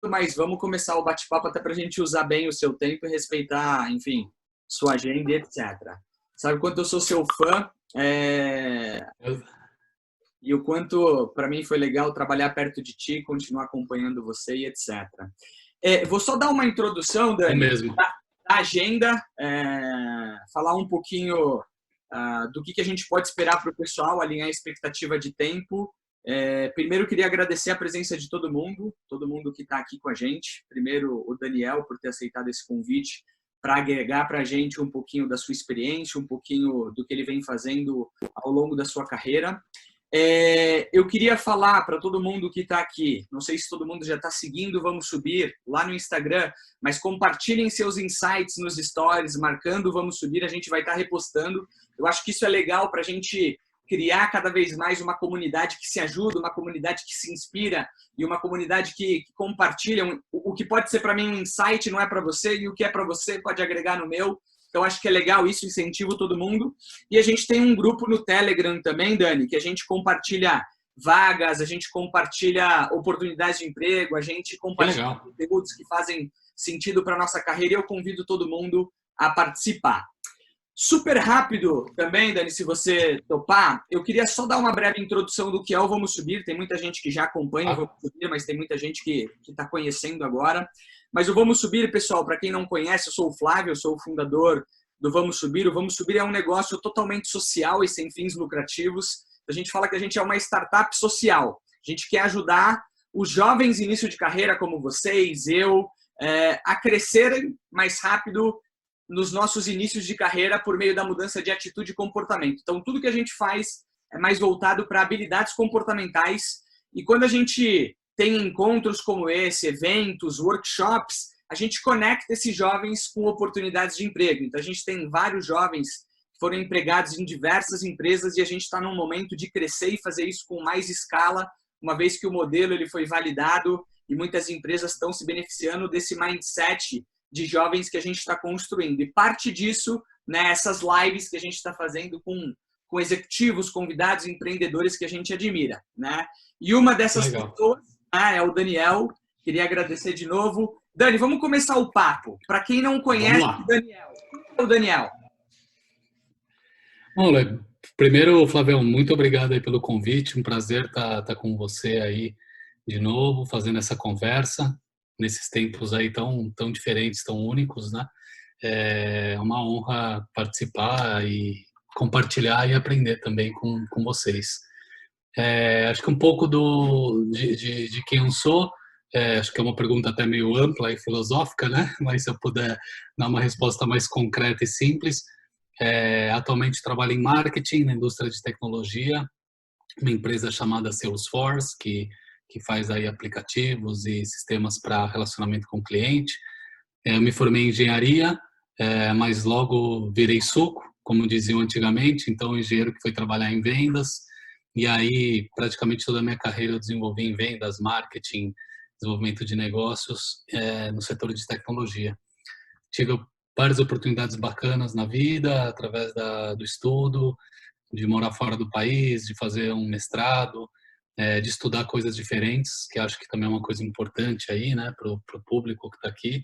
mas vamos começar o bate-papo até para a gente usar bem o seu tempo e respeitar, enfim, sua agenda e etc. Sabe o quanto eu sou seu fã e o quanto para mim foi legal trabalhar perto de ti, continuar acompanhando você e etc. Vou só dar uma introdução, Eu Dani, mesmo. da agenda, falar um pouquinho do que a gente pode esperar para o pessoal, alinhar a expectativa de tempo. Primeiro, queria agradecer a presença de todo mundo que está aqui com a gente. Primeiro, o Daniel, por ter aceitado esse convite para agregar para a gente um pouquinho da sua experiência, um pouquinho do que ele vem fazendo ao longo da sua carreira. Eu queria falar para todo mundo que está aqui, não sei se todo mundo já está seguindo, vamos subir lá no Instagram, mas compartilhem seus insights nos stories, marcando Vamos Subir, a gente vai estar repostando. Eu acho que isso é legal para a gente criar cada vez mais uma comunidade que se ajuda, uma comunidade que se inspira e uma comunidade que compartilha. O que pode ser para mim um insight não é para você, e o que é para você pode agregar no meu. Então, acho que é legal isso, incentivo todo mundo. E a gente tem um grupo no Telegram também, Dani, que a gente compartilha vagas, a gente compartilha oportunidades de emprego, a gente compartilha conteúdos que fazem sentido para a nossa carreira e eu convido todo mundo a participar. Super rápido também, Dani, se você topar, eu queria só dar uma breve introdução do que é o Vamos Subir. Tem muita gente que já acompanha o Vamos Subir, mas tem muita gente que está conhecendo agora. Mas o Vamos Subir, pessoal, para quem não conhece, eu sou o Flávio, eu sou o fundador do Vamos Subir. O Vamos Subir é um negócio totalmente social e sem fins lucrativos. A gente fala que a gente é uma startup social. A gente quer ajudar os jovens início de carreira como vocês, a crescerem mais rápido nos nossos inícios de carreira por meio da mudança de atitude e comportamento. Então, tudo que a gente faz é mais voltado para habilidades comportamentais. E quando a gente tem encontros como esse, eventos, workshops, a gente conecta esses jovens com oportunidades de emprego. Então, a gente tem vários jovens que foram empregados em diversas empresas e a gente está num momento de crescer e fazer isso com mais escala, uma vez que o modelo ele foi validado e muitas empresas estão se beneficiando desse mindset de jovens que a gente está construindo. E parte disso, né, essas lives que a gente está fazendo com executivos, convidados, empreendedores que a gente admira. Né? E uma dessas pessoas é o Daniel. Queria agradecer de novo. Dani, vamos começar o papo. Para quem não conhece o Daniel, quem é o Daniel? Bom, primeiro, Flavião, muito obrigado aí pelo convite. Um prazer estar com você aí de novo, fazendo essa conversa nesses tempos aí tão diferentes, tão únicos, né? É uma honra participar e compartilhar e aprender também com vocês. Acho que um pouco de quem eu sou, acho que é uma pergunta até meio ampla e filosófica, né? Mas se eu puder dar uma resposta mais concreta e simples, atualmente trabalho em marketing na indústria de tecnologia, uma empresa chamada Salesforce, que faz aí aplicativos e sistemas para relacionamento com o cliente. Eu me formei em engenharia, mas logo virei suco, como diziam antigamente, então engenheiro que foi trabalhar em vendas, e aí praticamente toda a minha carreira eu desenvolvi em vendas, marketing, desenvolvimento de negócios no setor de tecnologia. Tive várias oportunidades bacanas na vida, através do estudo, de morar fora do país, de fazer um mestrado, de estudar coisas diferentes, que acho que também é uma coisa importante aí, né, para o público que está aqui.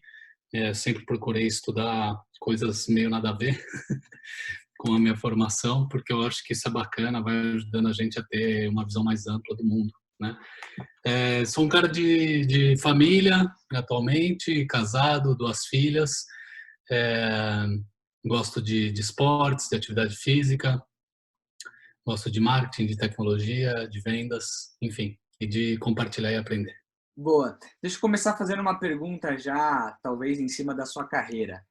Sempre procurei estudar coisas meio nada a ver com a minha formação, porque eu acho que isso é bacana, vai ajudando a gente a ter uma visão mais ampla do mundo, né? Sou um cara de família, atualmente, casado, 2 filhas, gosto de esportes, de atividade física, gosto de marketing, de tecnologia, de vendas, enfim, e de compartilhar e aprender. Boa. Deixa eu começar fazendo uma pergunta já, talvez em cima da sua carreira.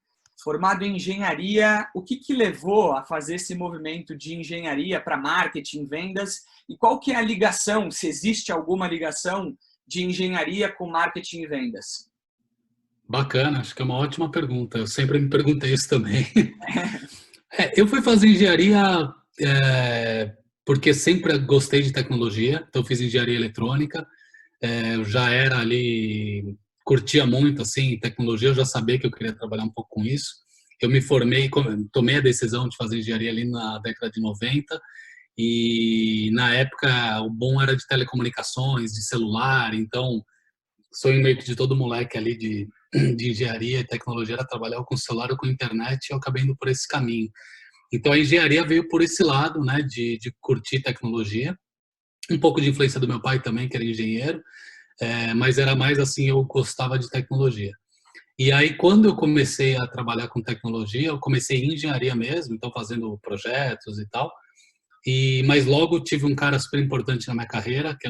Formado em engenharia, o que levou a fazer esse movimento de engenharia para marketing, vendas? E qual que é a ligação, se existe alguma ligação de engenharia com marketing e vendas? Bacana, acho que é uma ótima pergunta. Eu sempre me perguntei isso também. Eu fui fazer engenharia porque sempre gostei de tecnologia, então fiz engenharia eletrônica. Eu já era ali, curtia muito assim tecnologia, eu já sabia que eu queria trabalhar um pouco com isso. Eu me formei, tomei a decisão de fazer engenharia ali na década de 90 e na época o bom era de telecomunicações, de celular, então sonho meio que de todo moleque ali de engenharia e tecnologia era trabalhar com celular ou com internet, e eu acabei indo por esse caminho. Então a engenharia veio por esse lado, né, de curtir tecnologia, um pouco de influência do meu pai também, que era engenheiro, mas era mais assim, eu gostava de tecnologia. E aí, quando eu comecei a trabalhar com tecnologia, eu comecei em engenharia mesmo, então fazendo projetos e tal. Mas logo tive um cara super importante na minha carreira, que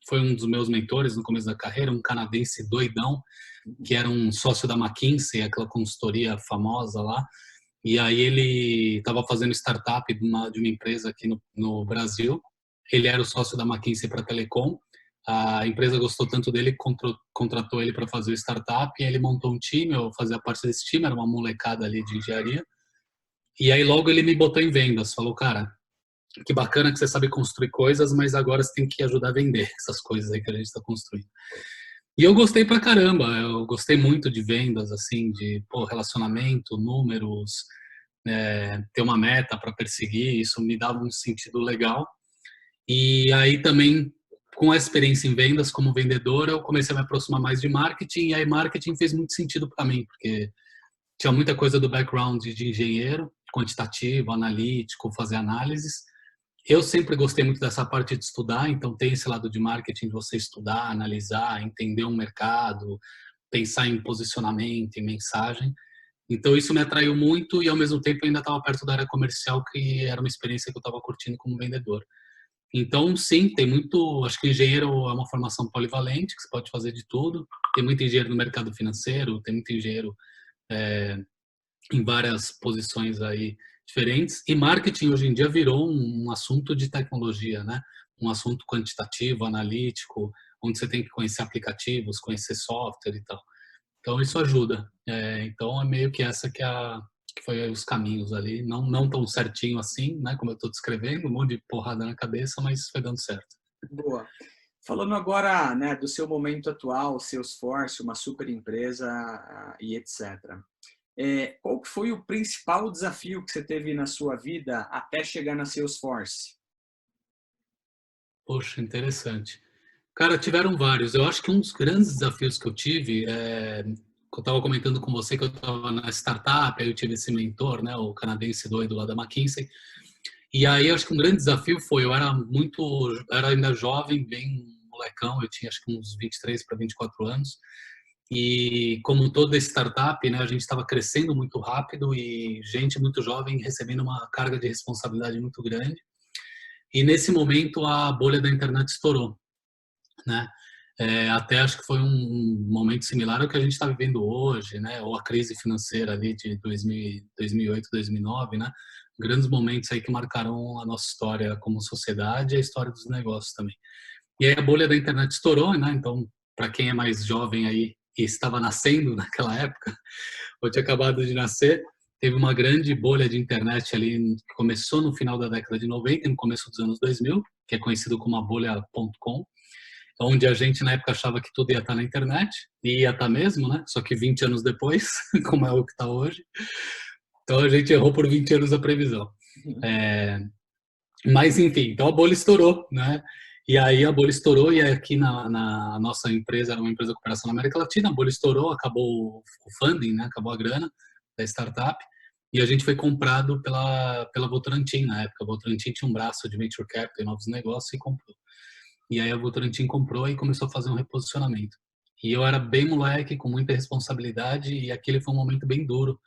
foi um dos meus mentores no começo da carreira, um canadense doidão, que era um sócio da McKinsey, aquela consultoria famosa lá. E aí ele estava fazendo startup de uma empresa aqui no Brasil. Ele era o sócio da McKinsey para Telecom. A empresa gostou tanto dele que contratou ele para fazer o startup. E aí ele montou um time, eu fazia parte desse time, era uma molecada ali de engenharia. E aí logo ele me botou em vendas, falou, cara, que bacana que você sabe construir coisas, mas agora você tem que ajudar a vender essas coisas aí que a gente está construindo. E eu gostei pra caramba, eu gostei muito de vendas, assim, de relacionamento, números, ter uma meta para perseguir, isso me dava um sentido legal. E aí também, com a experiência em vendas como vendedor, eu comecei a me aproximar mais de marketing, e aí marketing fez muito sentido para mim, porque tinha muita coisa do background de engenheiro, quantitativo, analítico, fazer análises. Eu sempre gostei muito dessa parte de estudar, então tem esse lado de marketing, de você estudar, analisar, entender um mercado, pensar em posicionamento, em mensagem. Então isso me atraiu muito e ao mesmo tempo ainda estava perto da área comercial, que era uma experiência que eu estava curtindo como vendedor. Então sim, tem muito, acho que engenheiro é uma formação polivalente, que você pode fazer de tudo. Tem muito engenheiro no mercado financeiro, tem muito engenheiro em várias posições aí diferentes. E marketing hoje em dia virou um assunto de tecnologia, né? Um assunto quantitativo, analítico, onde você tem que conhecer aplicativos, conhecer software e tal. Então isso ajuda. Então é meio que essa que foi os caminhos ali, não tão certinho assim, né? Como eu estou descrevendo, um monte de porrada na cabeça, mas foi dando certo. Boa. Falando agora, né, do seu momento atual, Salesforce, uma super empresa e etc. Qual que foi o principal desafio que você teve na sua vida até chegar na Salesforce? Poxa, interessante. Cara, tiveram vários. Eu acho que um dos grandes desafios que eu tive que eu estava comentando com você que eu estava na startup, aí eu tive esse mentor, né, o canadense doido lá da McKinsey. E aí acho que um grande desafio foi, era ainda jovem, bem molecão, eu tinha acho que uns 23 para 24 anos. E como toda startup, né, a gente estava crescendo muito rápido e gente muito jovem recebendo uma carga de responsabilidade muito grande. E nesse momento a bolha da internet estourou, né? Até acho que foi um momento similar ao que a gente está vivendo hoje, né? Ou a crise financeira ali de 2008, 2009, né? Grandes momentos aí que marcaram a nossa história como sociedade e a história dos negócios também. E aí a bolha da internet estourou, né? Então, para quem é mais jovem aí e estava nascendo naquela época, ou tinha acabado de nascer, teve uma grande bolha de internet ali que começou no final da década de 90 e no começo dos anos 2000, que é conhecido como a bolha.com, onde a gente na época achava que tudo ia estar na internet, e ia estar mesmo, né? Só que 20 anos depois, como é o que está hoje. Então a gente errou por 20 anos a previsão. É, mas enfim, então a bolha estourou, né? E aí a bolha estourou e aqui na nossa empresa, era uma empresa de cooperação na América Latina, a bolha estourou, acabou o funding, né? Acabou a grana da startup e a gente foi comprado pela Votorantim na época. A Votorantim tinha um braço de venture capital e novos negócios e comprou. E aí a Votorantim comprou e começou a fazer um reposicionamento. E eu era bem moleque, com muita responsabilidade, e aquele foi um momento bem duro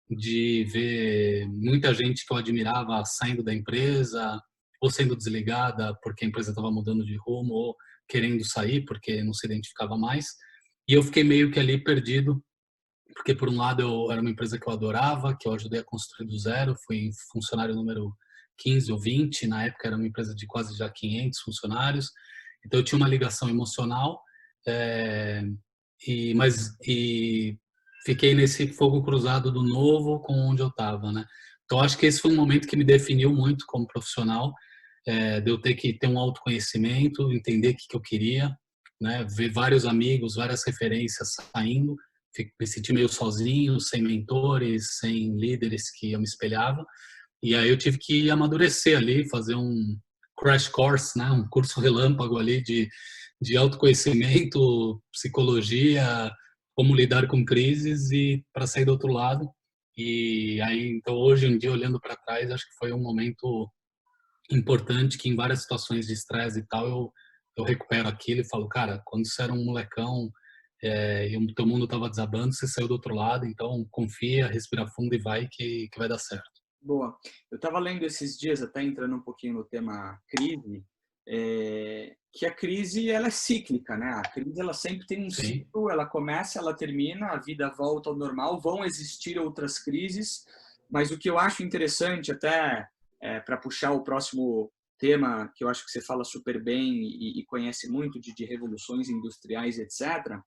de ver muita gente que eu admirava saindo da empresa, ou sendo desligada porque a empresa estava mudando de rumo, ou querendo sair porque não se identificava mais. E eu fiquei meio que ali perdido, porque por um lado eu era uma empresa que eu adorava, que eu ajudei a construir do zero, fui funcionário número 15 ou 20, na época era uma empresa de quase já 500 funcionários, então eu tinha uma ligação emocional, é, e fiquei nesse fogo cruzado do novo com onde eu estava, né? Então acho que esse foi um momento que me definiu muito como profissional, de eu ter que ter um autoconhecimento, entender o que eu queria, né? Ver vários amigos, várias referências saindo, me senti meio sozinho, sem mentores, sem líderes que eu me espelhava. E aí eu tive que amadurecer ali, crash course, né? Um curso relâmpago ali de autoconhecimento, psicologia, como lidar com crises e para sair do outro lado. E aí, então, hoje em dia, olhando para trás, acho que foi um momento importante que em várias situações de estresse e tal, eu recupero aquilo e falo, cara, quando você era um molecão e o teu mundo estava desabando, você saiu do outro lado, então confia, respira fundo e vai que vai dar certo. Boa. Eu estava lendo esses dias, até entrando um pouquinho no tema crise, que a crise ela é cíclica, né? A crise ela sempre tem um Sim, ciclo, ela começa, ela termina, a vida volta ao normal, vão existir outras crises, mas o que eu acho interessante, até para puxar o próximo tema, que eu acho que você fala super bem e conhece muito de revoluções industriais, etc.,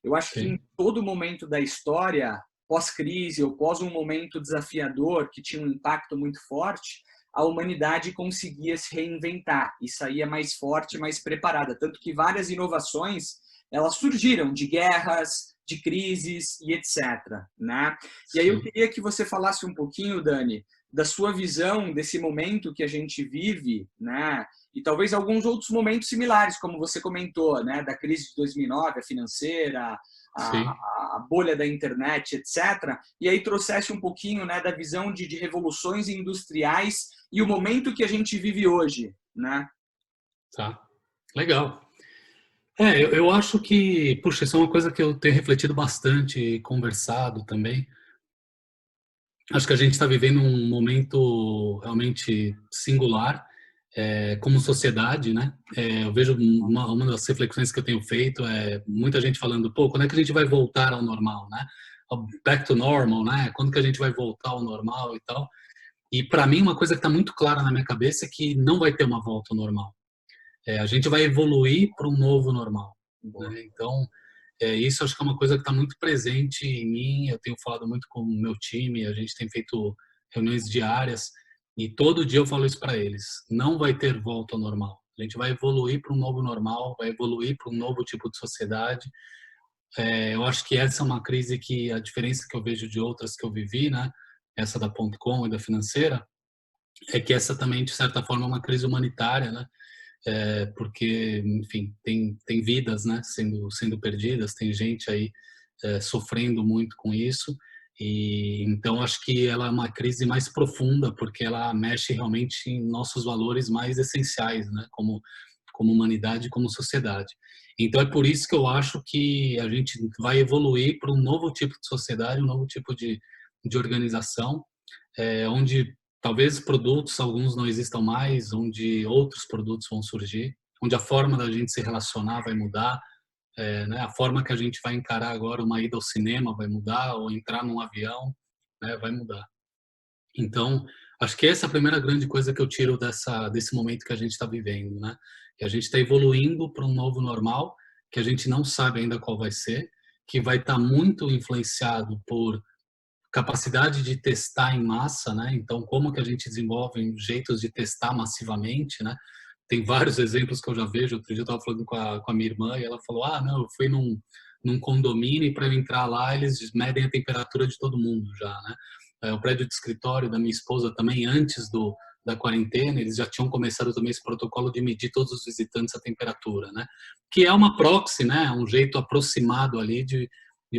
eu acho que em sim, todo momento da história pós-crise ou pós um momento desafiador que tinha um impacto muito forte, a humanidade conseguia se reinventar e saía mais forte, mais preparada. Tanto que várias inovações elas surgiram de guerras, de crises e etc. Né? E aí eu sim. queria que você falasse um pouquinho, Dani, da sua visão desse momento que a gente vive, né? E talvez alguns outros momentos similares, como você comentou, né? Da crise de 2009, a financeira, Sim. a bolha da internet, etc. E aí trouxesse um pouquinho, né, da visão de revoluções industriais e o momento que a gente vive hoje, né? Tá. Legal. Eu acho que, puxa, isso é uma coisa que eu tenho refletido bastante e conversado também. Acho que a gente está vivendo um momento realmente singular, como sociedade, né? Eu vejo uma das reflexões que eu tenho feito é muita gente falando, pô, quando é que a gente vai voltar ao normal, né? Back to normal, né? Quando que a gente vai voltar ao normal e tal? E para mim uma coisa que está muito clara na minha cabeça é que não vai ter uma volta ao normal. A gente vai evoluir para um novo normal, Boa. né? Então, isso acho que é uma coisa que está muito presente em mim. Eu tenho falado muito com o meu time, a gente tem feito reuniões diárias e todo dia eu falo isso para eles. Não vai ter volta ao normal. A gente vai evoluir para um novo normal, vai evoluir para um novo tipo de sociedade. Eu acho que essa é uma crise que a diferença que eu vejo de outras que eu vivi, né? Essa da ponto .com e da financeira, é que essa também de certa forma é uma crise humanitária, né? Porque, enfim, tem vidas, né, sendo perdidas, tem gente aí sofrendo muito com isso, e então acho que ela é uma crise mais profunda, porque ela mexe realmente em nossos valores mais essenciais, né, como humanidade, como sociedade. Então é por isso que eu acho que a gente vai evoluir para um novo tipo de sociedade, um novo tipo de organização, onde talvez produtos, alguns não existam mais, onde outros produtos vão surgir, onde a forma da gente se relacionar vai mudar, né? A forma que a gente vai encarar agora uma ida ao cinema vai mudar, ou entrar num avião, né? Vai mudar. Então, acho que essa é a primeira grande coisa que eu tiro desse momento que a gente está vivendo, né? Que a gente está evoluindo para um novo normal, que a gente não sabe ainda qual vai ser, que vai estar muito influenciado por capacidade de testar em massa, né? Então, como que a gente desenvolve jeitos de testar massivamente, né? Tem vários exemplos que eu já vejo. Outro dia eu estava falando com a minha irmã e ela falou: ah, não, eu fui num condomínio e para eu entrar lá eles medem a temperatura de todo mundo já, né? O prédio de escritório da minha esposa também, antes da quarentena, eles já tinham começado também esse protocolo de medir todos os visitantes a temperatura, né? Que é uma proxy, né? Um jeito aproximado ali de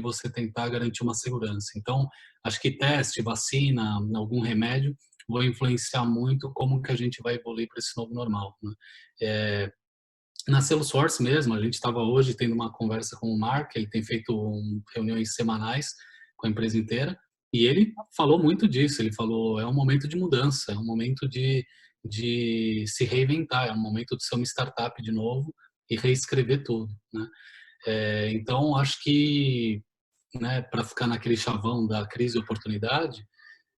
você tentar garantir uma segurança. Então, acho que teste, vacina, algum remédio vão influenciar muito como que a gente vai evoluir para esse novo normal, né? Na Salesforce mesmo, a gente estava hoje tendo uma conversa com o Mark, ele tem feito reuniões semanais com a empresa inteira, e ele falou muito disso, ele falou, é um momento de mudança, é um momento de se reinventar, é um momento de ser uma startup de novo e reescrever tudo, né? Então, acho que, né, para ficar naquele chavão da crise e oportunidade,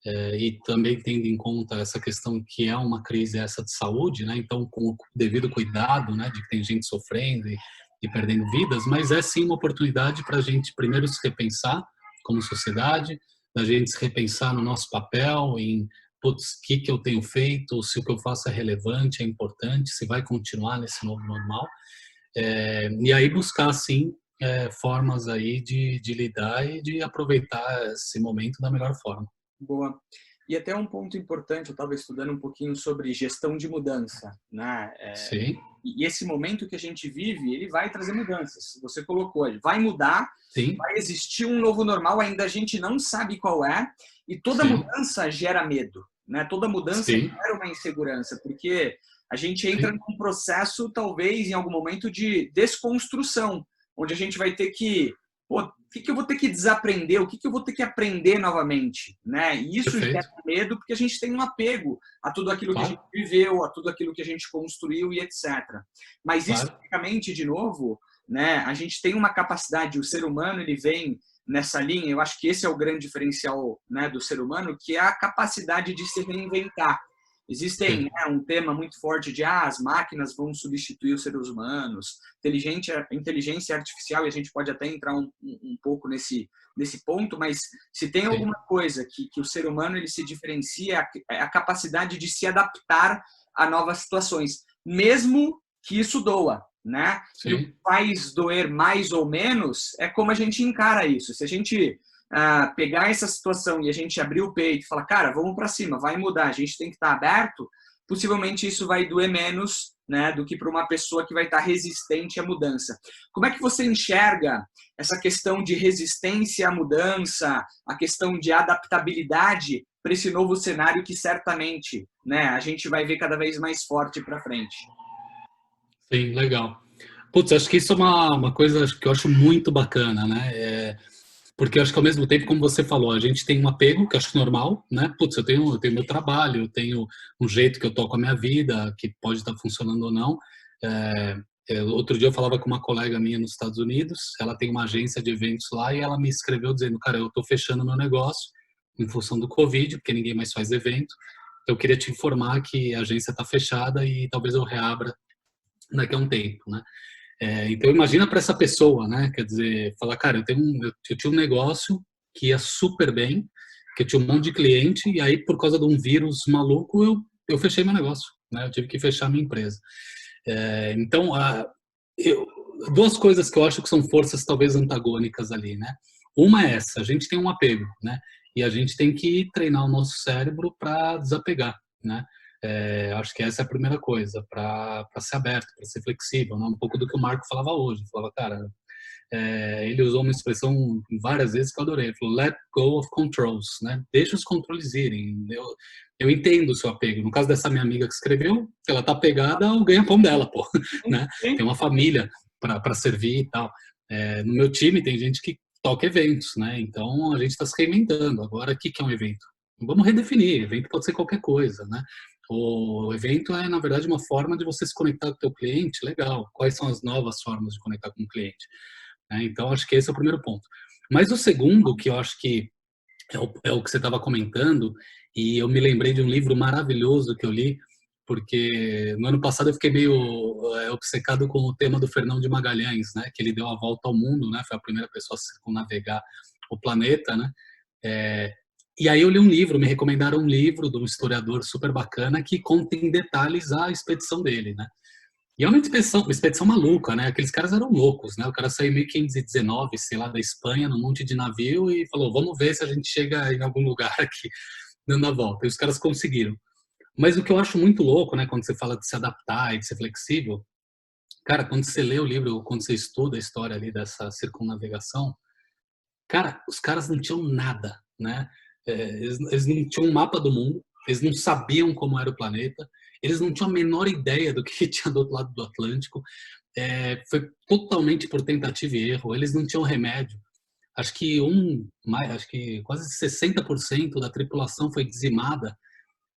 e também tendo em conta essa questão que é uma crise essa de saúde, né? Então, com o devido cuidado, né, de que tem gente sofrendo e perdendo vidas, mas é sim uma oportunidade para a gente primeiro se repensar como sociedade, da gente se repensar no nosso papel, em putz, o que eu tenho feito, se o que eu faço é relevante, é importante, se vai continuar nesse novo normal, e aí buscar sim formas aí de lidar e de aproveitar esse momento da melhor forma. Boa. E até um ponto importante, eu estava estudando um pouquinho sobre gestão de mudança, né? Sim, E esse momento que a gente vive, ele vai trazer mudanças. Você colocou, ele vai mudar, sim, vai existir um novo normal, ainda a gente não sabe qual é, e toda sim, mudança gera medo, né? Toda mudança sim, gera uma insegurança, porque a gente entra sim, num processo, talvez, em algum momento, de desconstrução, onde a gente vai ter que, pô, o que eu vou ter que desaprender, o que eu vou ter que aprender novamente, né? E isso gera perfeito, medo porque a gente tem um apego a tudo aquilo que a gente claro, viveu, a tudo aquilo que a gente construiu e etc. Mas claro, historicamente, de novo, né, a gente tem uma capacidade, o ser humano ele vem nessa linha, eu acho que esse é o grande diferencial, né, do ser humano, que é a capacidade de se reinventar. Existem, sim, né, um tema muito forte de as máquinas vão substituir os seres humanos, inteligência artificial, e a gente pode até entrar um pouco nesse ponto, mas se tem sim, alguma coisa que o ser humano ele se diferencia, é a capacidade de se adaptar a novas situações, mesmo que isso doa, né? E o que sim, faz doer mais ou menos é como a gente encara isso. Se a gente pegar essa situação e a gente abrir o peito e falar, cara, vamos para cima, vai mudar, a gente tem que estar aberto, possivelmente isso vai doer menos, né, do que para uma pessoa que vai estar resistente à mudança. Como é que você enxerga essa questão de resistência à mudança, a questão de adaptabilidade para esse novo cenário que certamente, né, a gente vai ver cada vez mais forte para frente? sim, legal. Putz, acho que isso é uma coisa que eu acho muito bacana, né? Porque eu acho que ao mesmo tempo, como você falou, a gente tem um apego, que eu acho normal, né? Putz, eu tenho meu trabalho, eu tenho um jeito que eu toco a minha vida, que pode estar funcionando ou não. É, outro dia eu falava com uma colega minha nos Estados Unidos, ela tem uma agência de eventos lá e ela me escreveu dizendo, cara, eu estou fechando meu negócio em função do Covid, porque ninguém mais faz evento. Eu queria te informar que a agência está fechada e talvez eu reabra daqui a um tempo, né? Então imagina para essa pessoa, né? Quer dizer, falar, cara, eu tinha um negócio que ia super bem, que eu tinha um monte de cliente e aí por causa de um vírus maluco eu fechei meu negócio, né? Eu tive que fechar minha empresa. Então, eu, duas coisas que eu acho que são forças talvez antagônicas ali, né? Uma é essa, a gente tem um apego, né? E a gente tem que treinar o nosso cérebro para desapegar, né? Acho que essa é a primeira coisa, para ser aberto, para ser flexível, né? Um pouco do que o Marco falava hoje. Falava, cara, ele usou uma expressão várias vezes que eu adorei. Ele falou, let go of controls, né? Deixa os controles irem. Eu entendo o seu apego. No caso dessa minha amiga que escreveu, ela tá pegada ao ganha-pão dela, pô, né? Tem uma família para servir e tal. No meu time tem gente que toca eventos, né? Então a gente está se reinventando. Agora, o que é um evento? Vamos redefinir. Evento pode ser qualquer coisa, né? O evento é, na verdade, uma forma de você se conectar com o teu cliente. Legal. Quais são as novas formas de conectar com o cliente? Então, acho que esse é o primeiro ponto. Mas o segundo, que eu acho que é o que você estava comentando, e eu me lembrei de um livro maravilhoso que eu li, porque no ano passado eu fiquei meio obcecado com o tema do Fernão de Magalhães, né? Que ele deu a volta ao mundo, né? Foi a primeira pessoa a circunnavegar o planeta, né? É, e aí eu li um livro, me recomendaram um livro de um historiador super bacana que conta em detalhes a expedição dele, né? E é uma expedição maluca, né? Aqueles caras eram loucos, né? O cara saiu em 1519, sei lá, da Espanha, num monte de navio e falou: vamos ver se a gente chega em algum lugar aqui, dando a volta. E os caras conseguiram. Mas o que eu acho muito louco, né, quando você fala de se adaptar e de ser flexível, cara, quando você lê o livro, quando você estuda a história ali dessa circunnavegação, cara, os caras não tinham nada, né? Eles não tinham um mapa do mundo, eles não sabiam como era o planeta, eles não tinham a menor ideia do que tinha do outro lado do Atlântico. Foi totalmente por tentativa e erro. Eles não tinham remédio. Acho que quase 60% da tripulação foi dizimada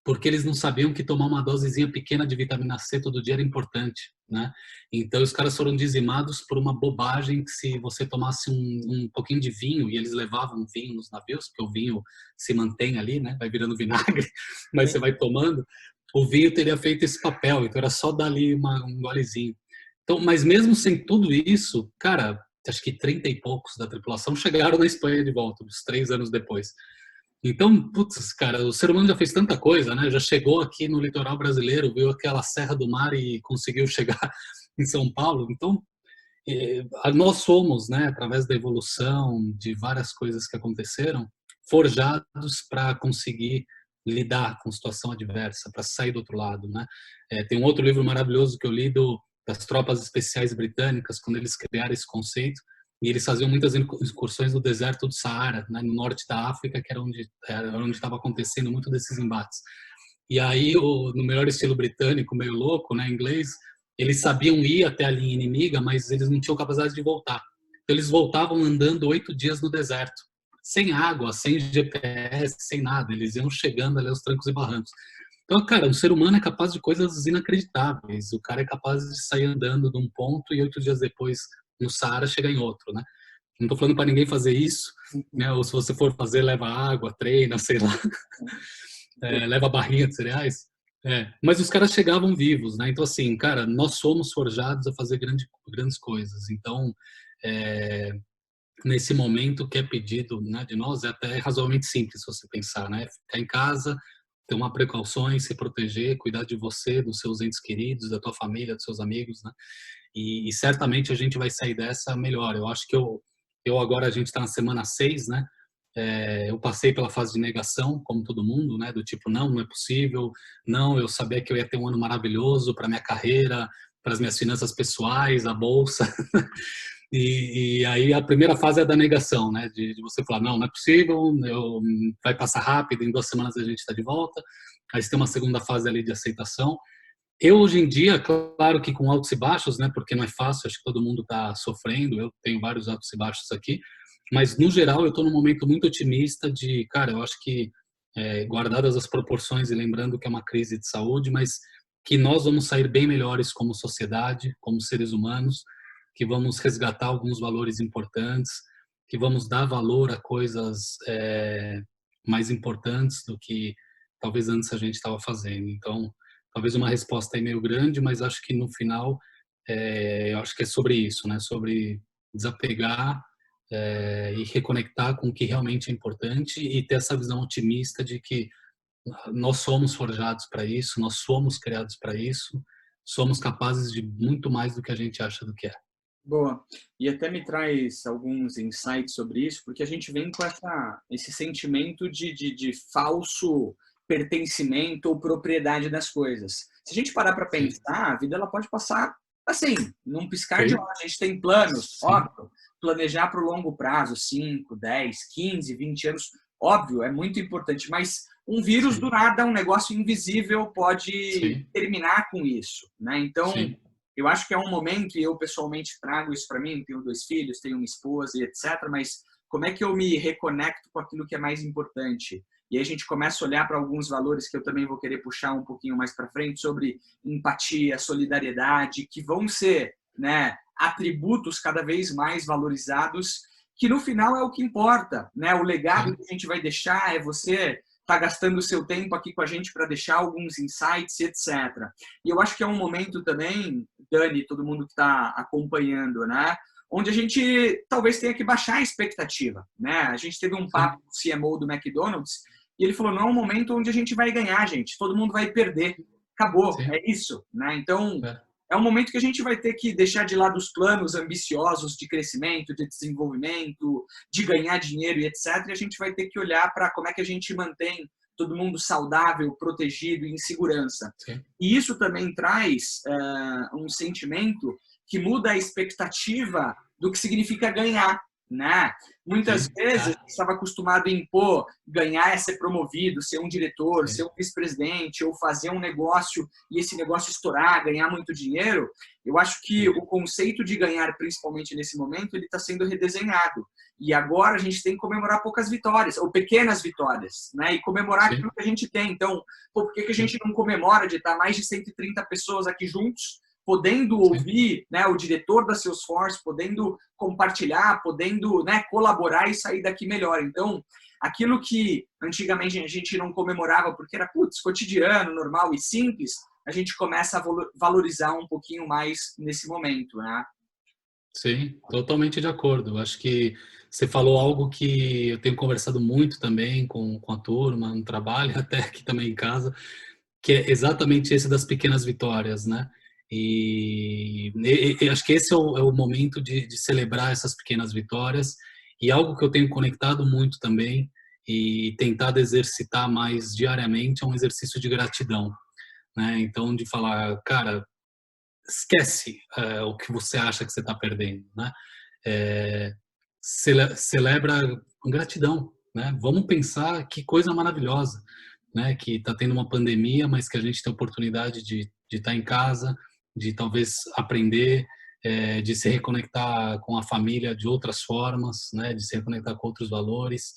porque eles não sabiam que tomar uma dosezinha pequena de vitamina C todo dia era importante, né? Então os caras foram dizimados por uma bobagem que se você tomasse um pouquinho de vinho, e eles levavam vinho nos navios, porque o vinho se mantém ali, né? Vai virando vinagre, mas você vai tomando, o vinho teria feito esse papel, então era só dar ali um golezinho. Então, mas mesmo sem tudo isso, cara, acho que 30 e poucos da tripulação chegaram na Espanha de volta, uns 3 anos depois. Então, putz, cara, o ser humano já fez tanta coisa, né? Já chegou aqui no litoral brasileiro, viu aquela Serra do Mar e conseguiu chegar em São Paulo. Então, nós somos, né, através da evolução, de várias coisas que aconteceram, forjados para conseguir lidar com situação adversa, para sair do outro lado, né? Tem um outro livro maravilhoso que eu li das tropas especiais britânicas, quando eles criaram esse conceito, e eles faziam muitas excursões no deserto do Saara, né, no norte da África, que era onde estava acontecendo muito desses embates. E aí, no melhor estilo britânico, meio louco, né, inglês, eles sabiam ir até a linha inimiga, mas eles não tinham capacidade de voltar. Então, eles voltavam andando 8 dias no deserto, sem água, sem GPS, sem nada. Eles iam chegando ali aos trancos e barrancos. Então, cara, o ser humano é capaz de coisas inacreditáveis. O cara é capaz de sair andando de um ponto e 8 dias depois, no Saara, chegar em outro, né? Não estou falando para ninguém fazer isso, né? Ou se você for fazer, leva água, treina, sei lá, leva barrinha de cereais. Mas os caras chegavam vivos, né? Então, assim, cara, nós somos forjados a fazer grandes coisas. Então, nesse momento, o que é pedido, né, de nós é até razoavelmente simples, se você pensar, né? Ficar em casa, tomar precauções, se proteger, cuidar de você, dos seus entes queridos, da tua família, dos seus amigos, né? E certamente a gente vai sair dessa melhor. Eu acho que eu agora, a gente está na semana 6, né? Eu passei pela fase de negação, como todo mundo, né? Do tipo, não é possível, não, eu sabia que eu ia ter um ano maravilhoso para minha carreira, para as minhas finanças pessoais, a bolsa. E aí a primeira fase é a da negação, né? De você falar, não é possível, vai passar rápido, em 2 semanas a gente está de volta. Aí você tem uma segunda fase ali de aceitação. Eu, hoje em dia, claro que com altos e baixos, né? Porque não é fácil, acho que todo mundo está sofrendo, eu tenho vários altos e baixos aqui, mas no geral eu estou num momento muito otimista de, cara, eu acho que, guardadas as proporções e lembrando que é uma crise de saúde, mas que nós vamos sair bem melhores como sociedade, como seres humanos, que vamos resgatar alguns valores importantes, que vamos dar valor a coisas mais importantes do que talvez antes a gente estava fazendo. Então, talvez uma resposta aí meio grande, mas acho que no final, eu acho que é sobre isso, né? Sobre desapegar e reconectar com o que realmente é importante e ter essa visão otimista de que nós somos forjados para isso, nós somos criados para isso, somos capazes de muito mais do que a gente acha do que é. Boa. E até me traz alguns insights sobre isso, porque a gente vem com esse sentimento de falso pertencimento ou propriedade das coisas. Se a gente parar para Sim, pensar, a vida ela pode passar assim, num piscar de sim, olhos. A gente tem planos, sim, óbvio, planejar para o longo prazo, 5, 10, 15, 20 anos, óbvio, é muito importante, mas um vírus do sim, nada, um negócio invisível pode sim, terminar com isso, né? Então, sim, eu acho que é um momento, e eu pessoalmente trago isso para mim, tenho 2 filhos, tenho uma esposa e etc, mas como é que eu me reconecto com aquilo que é mais importante? E aí a gente começa a olhar para alguns valores que eu também vou querer puxar um pouquinho mais para frente, sobre empatia, solidariedade, que vão ser, né, atributos cada vez mais valorizados, que no final é o que importa, né? O legado sim, que a gente vai deixar é você tá gastando o seu tempo aqui com a gente para deixar alguns insights, etc. E eu acho que é um momento também, Dani, todo mundo que está acompanhando, né? Onde a gente talvez tenha que baixar a expectativa, né? A gente teve um papo sim, com o CMO do McDonald's e ele falou, não é um momento onde a gente vai ganhar, gente. Todo mundo vai perder. Acabou, sim, é isso, né? Então, é, é um momento que a gente vai ter que deixar de lado os planos ambiciosos de crescimento, de desenvolvimento, de ganhar dinheiro e etc. E a gente vai ter que olhar para como é que a gente mantém todo mundo saudável, protegido e em segurança. sim, E isso também traz um sentimento que muda a expectativa do que significa ganhar, né? Muitas sim, vezes a gente estava acostumado em, pô, ganhar é ser promovido, ser um diretor, ser sim, um vice-presidente, ou fazer um negócio e esse negócio estourar, ganhar muito dinheiro. Eu acho que sim, o conceito de ganhar, principalmente nesse momento, ele está sendo redesenhado. E agora a gente tem que comemorar poucas vitórias, ou pequenas vitórias, né? E comemorar sim, aquilo que a gente tem. Então, pô, por que a sim, gente não comemora de estar mais de 130 pessoas aqui juntos, podendo sim, ouvir, né, o diretor da Salesforce, podendo compartilhar, podendo, né, colaborar e sair daqui melhor. Então, aquilo que antigamente a gente não comemorava porque era, putz, cotidiano, normal e simples, a gente começa a valorizar um pouquinho mais nesse momento, né? sim, totalmente de acordo. Acho que você falou algo que eu tenho conversado muito também com a turma, no trabalho, até aqui também em casa, que é exatamente esse das pequenas vitórias, né? E acho que esse é o momento de celebrar essas pequenas vitórias. E algo que eu tenho conectado muito também, e tentar exercitar mais diariamente é um exercício de gratidão, né? Então, de falar, cara, esquece o que você acha que você está perdendo, né? É, celebra com gratidão, né? Vamos pensar que coisa maravilhosa, né? Que está tendo uma pandemia, mas que a gente tem a oportunidade de estar em casa, de talvez aprender, de se reconectar com a família de outras formas, né? De se reconectar com outros valores.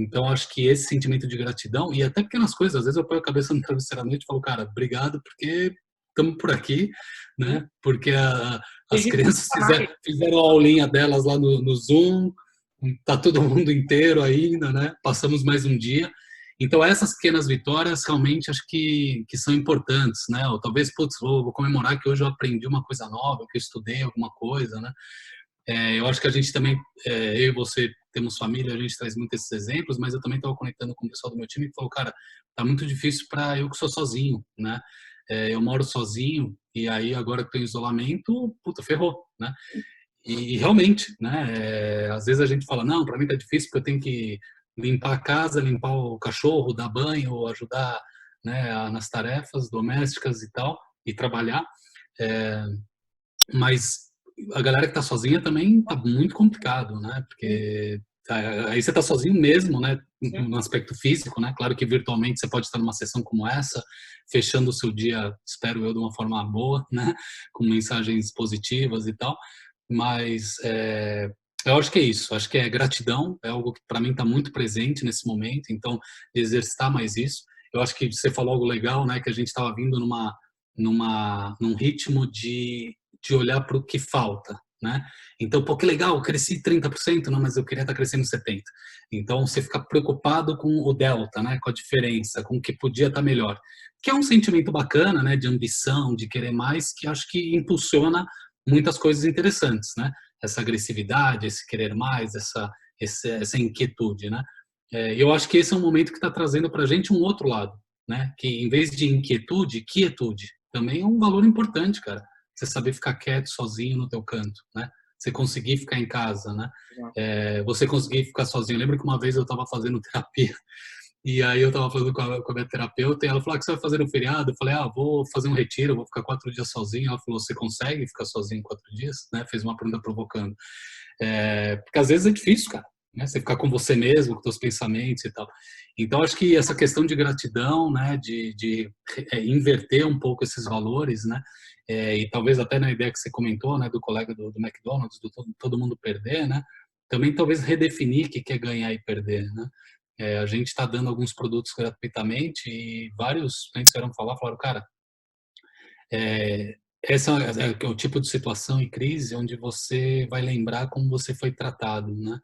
Então, acho que esse sentimento de gratidão, e até pequenas coisas, às vezes eu ponho a cabeça no travesseiro à noite e falo, cara, obrigado porque estamos por aqui, né? Porque Tem as gente que crianças fala mais. fizeram a aulinha delas lá no Zoom, tá todo mundo inteiro ainda, né? Passamos mais um dia. Então, essas pequenas vitórias realmente acho que são importantes, né? Ou talvez, putz, vou comemorar que hoje eu aprendi uma coisa nova, que eu estudei alguma coisa, né? Eu acho que a gente também, eu e você temos família, a gente traz muitos esses exemplos, mas eu também estava conectando com o pessoal do meu time que falou, cara, tá muito difícil para eu que sou sozinho, né? Eu moro sozinho e aí agora que estou em isolamento, puta, ferrou, né? E realmente, né? Às vezes a gente fala, não, para mim tá difícil porque eu tenho que limpar a casa, limpar o cachorro, dar banho, ajudar, né, nas tarefas domésticas e tal, e trabalhar. É, mas a galera que tá sozinha também tá muito complicado, né? Sim, Porque aí você tá sozinho mesmo, né? sim. No aspecto físico, né? Claro que virtualmente você pode estar numa sessão como essa, fechando o seu dia, espero eu, de uma forma boa, né? Com mensagens positivas e tal. Mas eu acho que é isso. Acho que é gratidão, é algo que para mim está muito presente nesse momento. Então, exercitar mais isso. Eu acho que você falou algo legal, né? Que a gente estava vindo num ritmo de olhar para o que falta, né? Então, pô, que legal, eu cresci 30%, não, mas eu queria estar crescendo 70%. Então, você fica preocupado com o delta, né? Com a diferença, com o que podia estar melhor. Que é um sentimento bacana, né? De ambição, de querer mais, que acho que impulsiona muitas coisas interessantes, né? Essa agressividade, esse querer mais, essa inquietude, né? Eu acho que esse é um momento que está trazendo para a gente um outro lado, né? Que em vez de inquietude, quietude. Também é um valor importante, cara. Você saber ficar quieto, sozinho no teu canto, né? Você conseguir ficar em casa, né? Você conseguir ficar sozinho. Eu lembro que uma vez eu estava fazendo terapia e aí eu estava falando com a minha terapeuta e ela falou, que você vai fazer no feriado? Eu falei, vou fazer um retiro, vou ficar 4 dias sozinho. Ela falou, você consegue ficar sozinho 4 dias? Né? Fez uma pergunta provocando. Porque às vezes é difícil, cara. Né? Você ficar com você mesmo, com seus pensamentos e tal. Então, acho que essa questão de gratidão, né? De inverter um pouco esses valores, né? E talvez até na ideia que você comentou, né? Do colega do McDonald's, do todo mundo perder, né? Também talvez redefinir o que é ganhar e perder, né? A gente está dando alguns produtos gratuitamente e vários clientes vieram falaram, cara, essa é o tipo de situação e crise onde você vai lembrar como você foi tratado, né?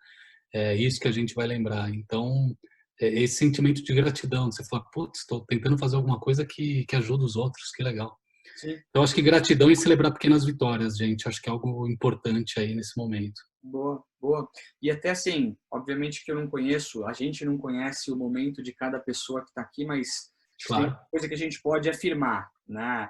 É isso que a gente vai lembrar. Então, esse sentimento de gratidão, você fala, putz, estou tentando fazer alguma coisa que ajuda os outros, que legal. Sim. Então, acho que gratidão e celebrar pequenas vitórias, gente, acho que é algo importante aí nesse momento. Boa, boa. E até assim, obviamente que eu não conheço, a gente não conhece o momento de cada pessoa que está aqui, mas acho que tem uma Claro. coisa que a gente pode afirmar, né?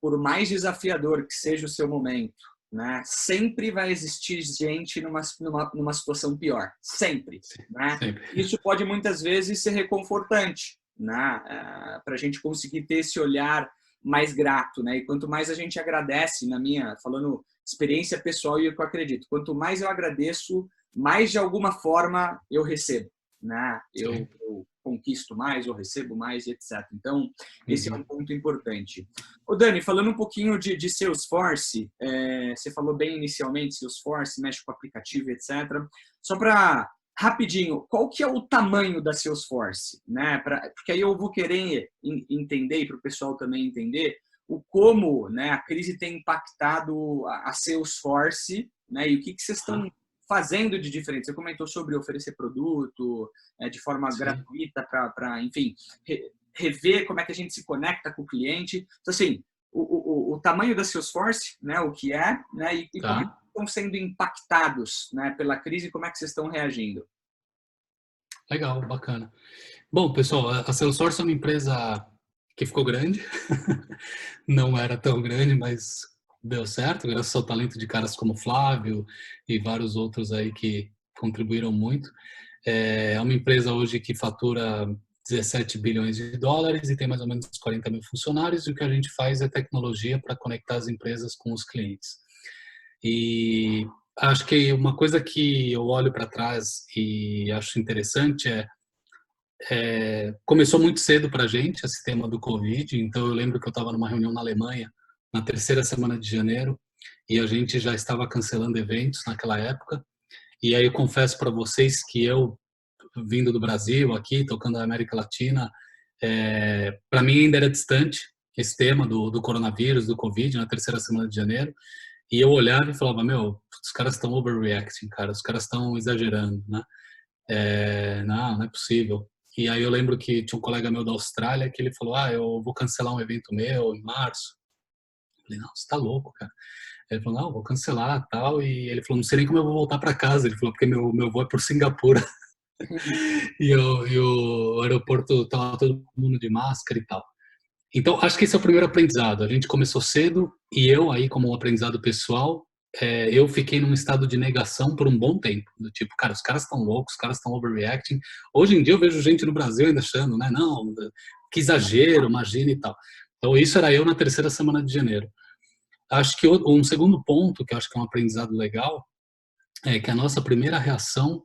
Por mais desafiador que seja o seu momento, né? Sempre vai existir gente numa situação pior, sempre, Sim, né? sempre. Isso pode muitas vezes ser reconfortante, né? Para a gente conseguir ter esse olhar mais grato, né? E quanto mais a gente agradece, falando experiência pessoal e o que eu acredito. Quanto mais eu agradeço, mais de alguma forma eu recebo, né? Eu conquisto mais, eu recebo mais, etc. Então, esse é um ponto importante. Ô Dani, falando um pouquinho de Salesforce, você falou bem inicialmente, Salesforce, mexe com aplicativo, etc. Só para rapidinho, qual que é o tamanho da Salesforce, né? Porque aí eu vou querer entender e para o pessoal também entender o como, né, a crise tem impactado a Salesforce, né, e o que vocês estão fazendo de diferente. Você comentou sobre oferecer produto de forma gratuita para, enfim, rever como é que a gente se conecta com o cliente. Então, assim, o tamanho da Salesforce, né, o que é, né, e como estão sendo impactados, né, pela crise e como é que vocês estão reagindo. Legal, bacana. Bom, pessoal, a Salesforce é uma empresa que ficou grande, não era tão grande, mas deu certo, graças ao talento de caras como Flávio e vários outros aí que contribuíram muito. É uma empresa hoje que fatura 17 bilhões de dólares e tem mais ou menos 40 mil funcionários, e o que a gente faz é tecnologia para conectar as empresas com os clientes. E acho que uma coisa que eu olho para trás e acho interessante começou muito cedo para a gente esse tema do Covid. Então eu lembro que eu estava numa reunião na Alemanha na terceira semana de janeiro e a gente já estava cancelando eventos naquela época. E aí eu confesso para vocês que eu, vindo do Brasil aqui, tocando na América Latina, para mim ainda era distante esse tema do coronavírus, do Covid, na terceira semana de janeiro. E eu olhava e falava, meu, os caras estão overreacting, cara, os caras estão exagerando, né? Não é possível. E aí eu lembro que tinha um colega meu da Austrália que ele falou, eu vou cancelar um evento meu em março. Eu falei, não, você tá louco, cara. Ele falou, não, vou cancelar, tal. E ele falou, não sei nem como eu vou voltar para casa. Ele falou, porque meu voo é por Singapura. E o aeroporto tava todo mundo de máscara e tal. Então, acho que esse é o primeiro aprendizado. A gente começou cedo e eu, aí, como um aprendizado pessoal, eu fiquei num estado de negação por um bom tempo. Do tipo, cara, os caras estão loucos, os caras estão overreacting. Hoje em dia eu vejo gente no Brasil ainda achando, né? Não, que exagero, imagina e tal. Então, isso era eu na terceira semana de janeiro. Acho que um segundo ponto, que eu acho que é um aprendizado legal, é que a nossa primeira reação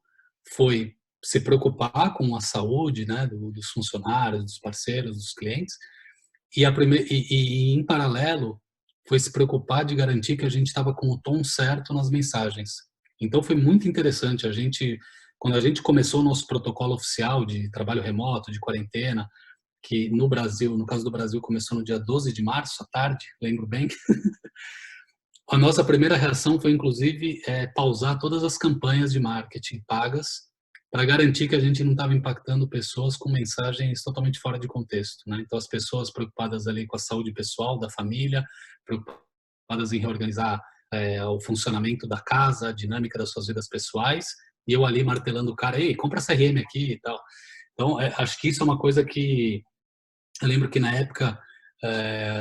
foi se preocupar com a saúde, né, dos funcionários, dos parceiros, dos clientes, e em paralelo foi se preocupar de garantir que a gente estava com o tom certo nas mensagens. Então foi muito interessante quando a gente começou o nosso protocolo oficial de trabalho remoto, de quarentena, que no Brasil, no caso do Brasil, começou no dia 12 de março, à tarde, lembro bem. A nossa primeira reação foi, inclusive, pausar todas as campanhas de marketing pagas para garantir que a gente não estava impactando pessoas com mensagens totalmente fora de contexto, né? Então, as pessoas preocupadas ali com a saúde pessoal, da família, preocupadas em reorganizar o funcionamento da casa, a dinâmica das suas vidas pessoais, e eu ali martelando o cara, ei, compra CRM aqui e tal. Então, acho que isso é uma coisa que eu lembro que na época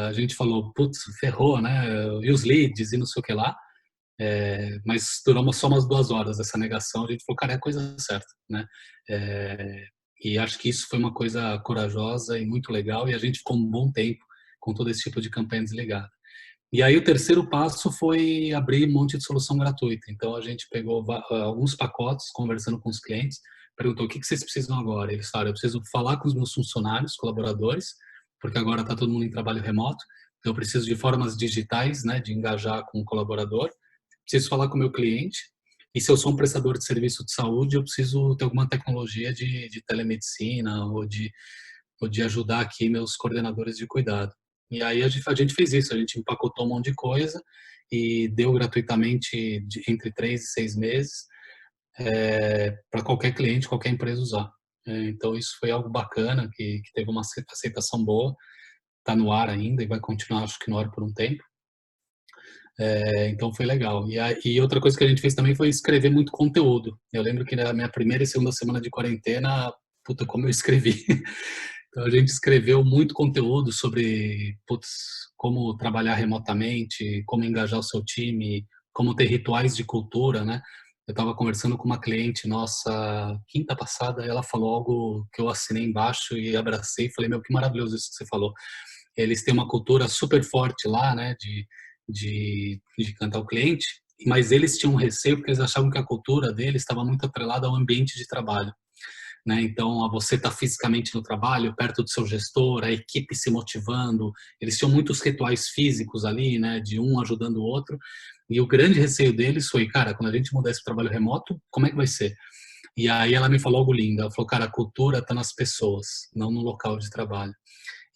a gente falou, putz, ferrou, né? E os leads e não sei o que lá. Mas durou só umas 2 horas essa negação. A gente falou, cara, é a coisa certa, né? E acho que isso foi uma coisa corajosa e muito legal. E a gente ficou um bom tempo com todo esse tipo de campanha desligada. E aí o terceiro passo foi abrir um monte de solução gratuita. Então a gente pegou alguns pacotes, conversando com os clientes, perguntou o que vocês precisam agora. Eles falaram, eu preciso falar com os meus funcionários, colaboradores, porque agora está todo mundo em trabalho remoto. Então eu preciso de formas digitais, né, de engajar com o colaborador. Preciso falar com o meu cliente. E se eu sou um prestador de serviço de saúde, eu preciso ter alguma tecnologia de telemedicina ou de ajudar aqui meus coordenadores de cuidado. E aí a gente fez isso, a gente empacotou um monte de coisa e deu gratuitamente entre 3 e 6 meses para qualquer cliente, qualquer empresa usar. Então isso foi algo bacana, que teve uma aceitação boa, está no ar ainda e vai continuar, acho que no ar por um tempo. Então foi legal. E outra coisa que a gente fez também foi escrever muito conteúdo. Eu lembro que na minha primeira e segunda semana de quarentena, puta, como eu escrevi. Então a gente escreveu muito conteúdo sobre como trabalhar remotamente, como engajar o seu time, como ter rituais de cultura, né? Eu estava conversando com uma cliente nossa quinta passada, ela falou algo que eu assinei embaixo e abracei e falei, meu, que maravilhoso isso que você falou. Eles têm uma cultura super forte lá, né, de cantar o cliente, mas eles tinham receio porque eles achavam que a cultura deles estava muito atrelada ao ambiente de trabalho. Né? Então, a você estar fisicamente no trabalho, perto do seu gestor, a equipe se motivando, eles tinham muitos rituais físicos ali, né, de um ajudando o outro, e o grande receio deles foi, cara, quando a gente mudar esse trabalho remoto, como é que vai ser? E aí ela me falou algo lindo, ela falou, cara, a cultura está nas pessoas, não no local de trabalho.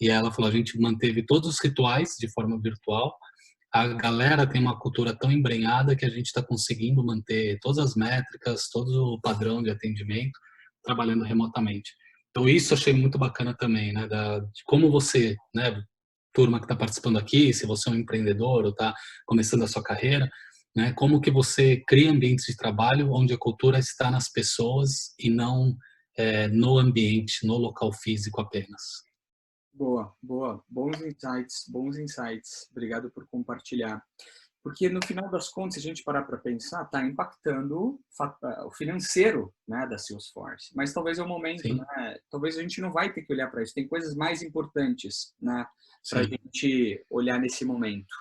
E aí ela falou, a gente manteve todos os rituais de forma virtual, a galera tem uma cultura tão embrenhada que a gente está conseguindo manter todas as métricas, todo o padrão de atendimento, trabalhando remotamente. Então isso eu achei muito bacana também, né, de como você, né, turma que está participando aqui, se você é um empreendedor ou está começando a sua carreira, né, como que você cria ambientes de trabalho onde a cultura está nas pessoas e não no ambiente, no local físico apenas. Boa, boa. Bons insights, bons insights. Obrigado por compartilhar. Porque no final das contas, se a gente parar para pensar, está impactando o financeiro, né, da Salesforce. Mas talvez é o momento, Sim, né? Talvez a gente não vai ter que olhar para isso. Tem coisas mais importantes, né, para a sim. gente olhar nesse momento.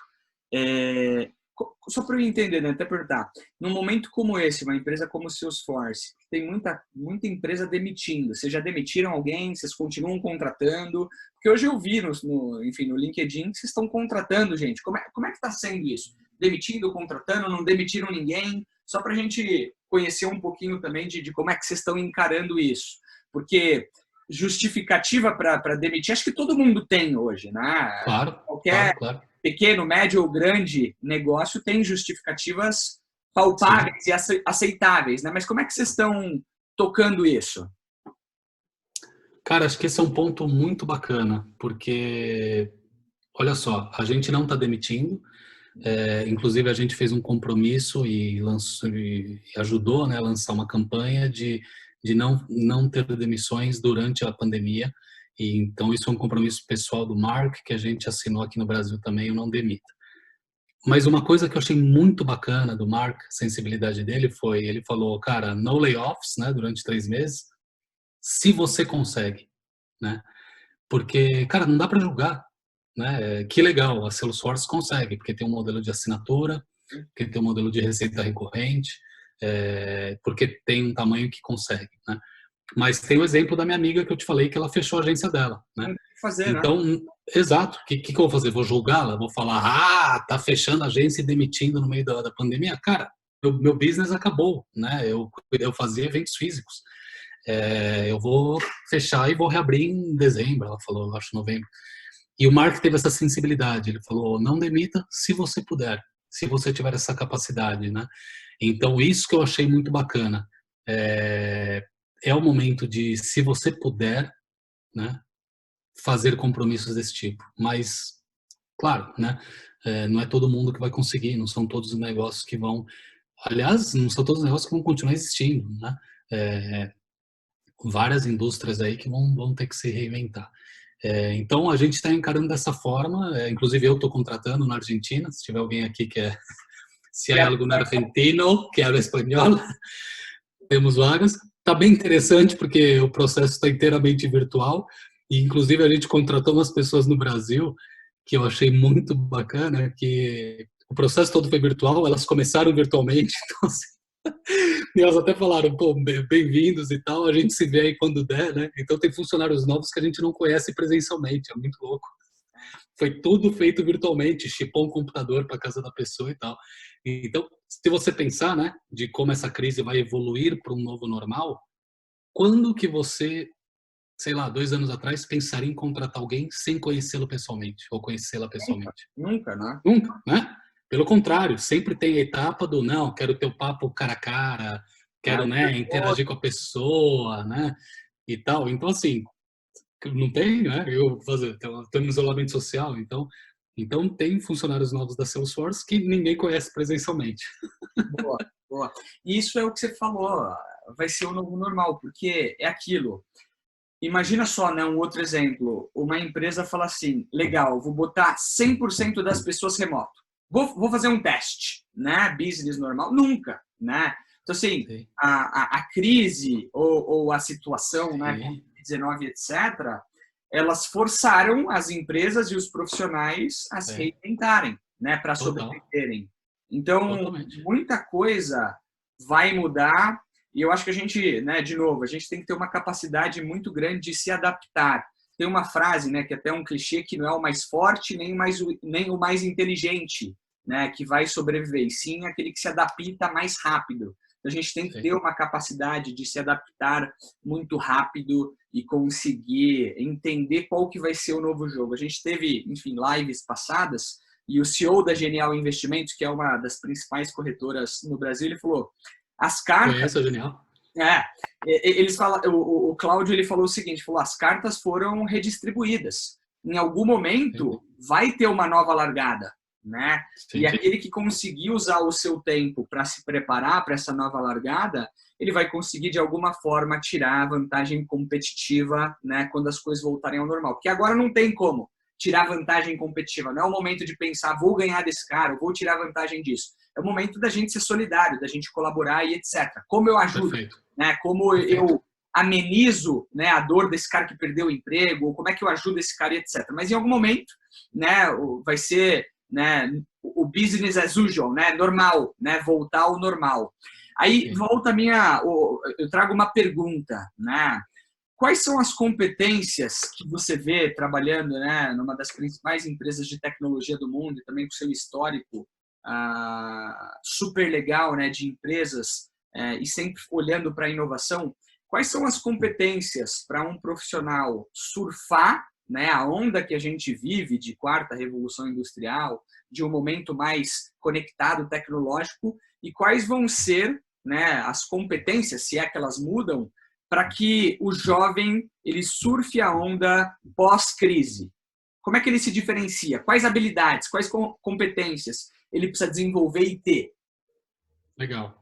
Só para eu entender, né, até perguntar, num momento como esse, uma empresa como Salesforce, tem muita empresa demitindo. Vocês já demitiram alguém? Vocês continuam contratando? Porque hoje eu vi enfim, no LinkedIn que vocês estão contratando gente. Como é que está sendo isso? Demitindo, contratando, não demitiram ninguém? Só para a gente conhecer um pouquinho também de como é que vocês estão encarando isso. Porque justificativa para demitir, acho que todo mundo tem hoje, né? Claro, claro, Qualquer claro. pequeno, médio ou grande negócio tem justificativas Sim. palpáveis e aceitáveis, né? Mas como é que vocês estão tocando isso? Cara, acho que esse é um ponto muito bacana, porque, olha só, a gente não está demitindo, inclusive a gente fez um compromisso e, lançou, e ajudou, né, a lançar uma campanha de não ter demissões durante a pandemia, e então isso é um compromisso pessoal do Mark, que a gente assinou aqui no Brasil também, o Não Demita. Mas uma coisa que eu achei muito bacana do Mark, a sensibilidade dele, foi, ele falou, cara, no layoffs, né, durante 3 meses, se você consegue, né? Porque, cara, não dá para julgar, né? Que legal, a Salesforce consegue, porque tem um modelo de assinatura, porque tem um modelo de receita recorrente, porque tem um tamanho que consegue, né? Mas tem o exemplo da minha amiga que eu te falei que ela fechou a agência dela, né? Tem que fazer, né? Então, exato, o que eu vou fazer? Vou julgá-la? Vou falar, tá fechando a agência e demitindo no meio da pandemia? Cara, meu business acabou, né? Eu fazia eventos físicos. Eu vou fechar e vou reabrir em dezembro, ela falou, eu acho novembro. E o Mark teve essa sensibilidade, ele falou, não demita se você puder, se você tiver essa capacidade, né? Então, isso que eu achei muito bacana. É o momento de, se você puder, né, fazer compromissos desse tipo. Mas, claro, né, não é todo mundo que vai conseguir, não são todos os negócios que vão... Aliás, não são todos os negócios que vão continuar existindo, né? Várias indústrias aí que vão ter que se reinventar. Então, a gente está encarando dessa forma, inclusive eu estou contratando na Argentina, se tiver alguém aqui que é, se há algum argentino que habla espanhol, temos vagas. Está bem interessante porque o processo está inteiramente virtual e, inclusive, a gente contratou umas pessoas no Brasil que eu achei muito bacana, que o processo todo foi virtual, elas começaram virtualmente, então, assim, e elas até falaram, pô, bem-vindos e tal, a gente se vê aí quando der, né? Então tem funcionários novos que a gente não conhece presencialmente, é muito louco. Foi tudo feito virtualmente, chipou um computador para casa da pessoa e tal. Então, se você pensar, né, de como essa crise vai evoluir para um novo normal, quando que você, sei lá, 2 anos atrás, pensaria em contratar alguém sem conhecê-lo pessoalmente ou conhecê-la Nunca, pessoalmente? nunca, né? Nunca, né? Pelo contrário, sempre tem a etapa do não, quero ter o papo cara a cara, quero, né, interagir com a pessoa, né, e tal. Então, assim, não tem, né? Eu fazer, estou no isolamento social, então tem funcionários novos da Salesforce que ninguém conhece presencialmente. Boa, boa. E isso é o que você falou, vai ser o novo normal, porque é aquilo. Imagina só, né, um outro exemplo. Uma empresa fala assim, legal, vou botar 100% das pessoas remoto. Vou fazer um teste, né? Business normal? Nunca, né? Então, assim, Sim, a crise ou a situação, né, sim, Covid-19, etc., elas forçaram as empresas e os profissionais a se é, reinventarem, né, para total, sobreviverem. Então, totalmente. muita coisa vai mudar e eu acho que a gente, né, de novo, a gente tem que ter uma capacidade muito grande de se adaptar. Tem uma frase, né, que é até um clichê, que não é o mais forte nem o mais inteligente, né, que vai sobreviver, e sim aquele que se adapta mais rápido. A gente tem que Sim. ter uma capacidade de se adaptar muito rápido e conseguir entender qual que vai ser o novo jogo. A gente teve, enfim, lives passadas e o CEO da Genial Investimentos, que é uma das principais corretoras no Brasil, ele falou: as cartas, Conheço, é genial. é, eles falam, o Cláudio ele falou o seguinte, falou, as cartas foram redistribuídas. Em algum Sim, momento vai ter uma nova largada, né? E sim, aquele que conseguir usar o seu tempo para se preparar para essa nova largada, ele vai conseguir de alguma forma tirar a vantagem competitiva, né, quando as coisas voltarem ao normal. Porque agora não tem como tirar vantagem competitiva, não é o momento de pensar, vou ganhar desse cara, vou tirar vantagem disso. É o momento da gente ser solidário, da gente colaborar e etc. Como eu ajudo, Perfeito. né? Como Perfeito. eu amenizo, né, a dor desse cara que perdeu o emprego, ou como é que eu ajudo esse cara e etc. Mas em algum momento, né, vai ser, né, o business as usual, né, normal, né, voltar ao normal. Aí volta a eu trago uma pergunta, né? Quais são as competências que você vê trabalhando, né, numa das principais empresas de tecnologia do mundo e também com seu histórico super legal, né, de empresas e sempre olhando para a inovação? Quais são as competências para um profissional surfar, né, a onda que a gente vive de quarta revolução industrial, de um momento mais conectado tecnológico, e quais vão ser, né, as competências, se é que elas mudam, para que o jovem ele surfe a onda pós-crise? Como é que ele se diferencia? Quais habilidades, quais competências ele precisa desenvolver e ter? Legal.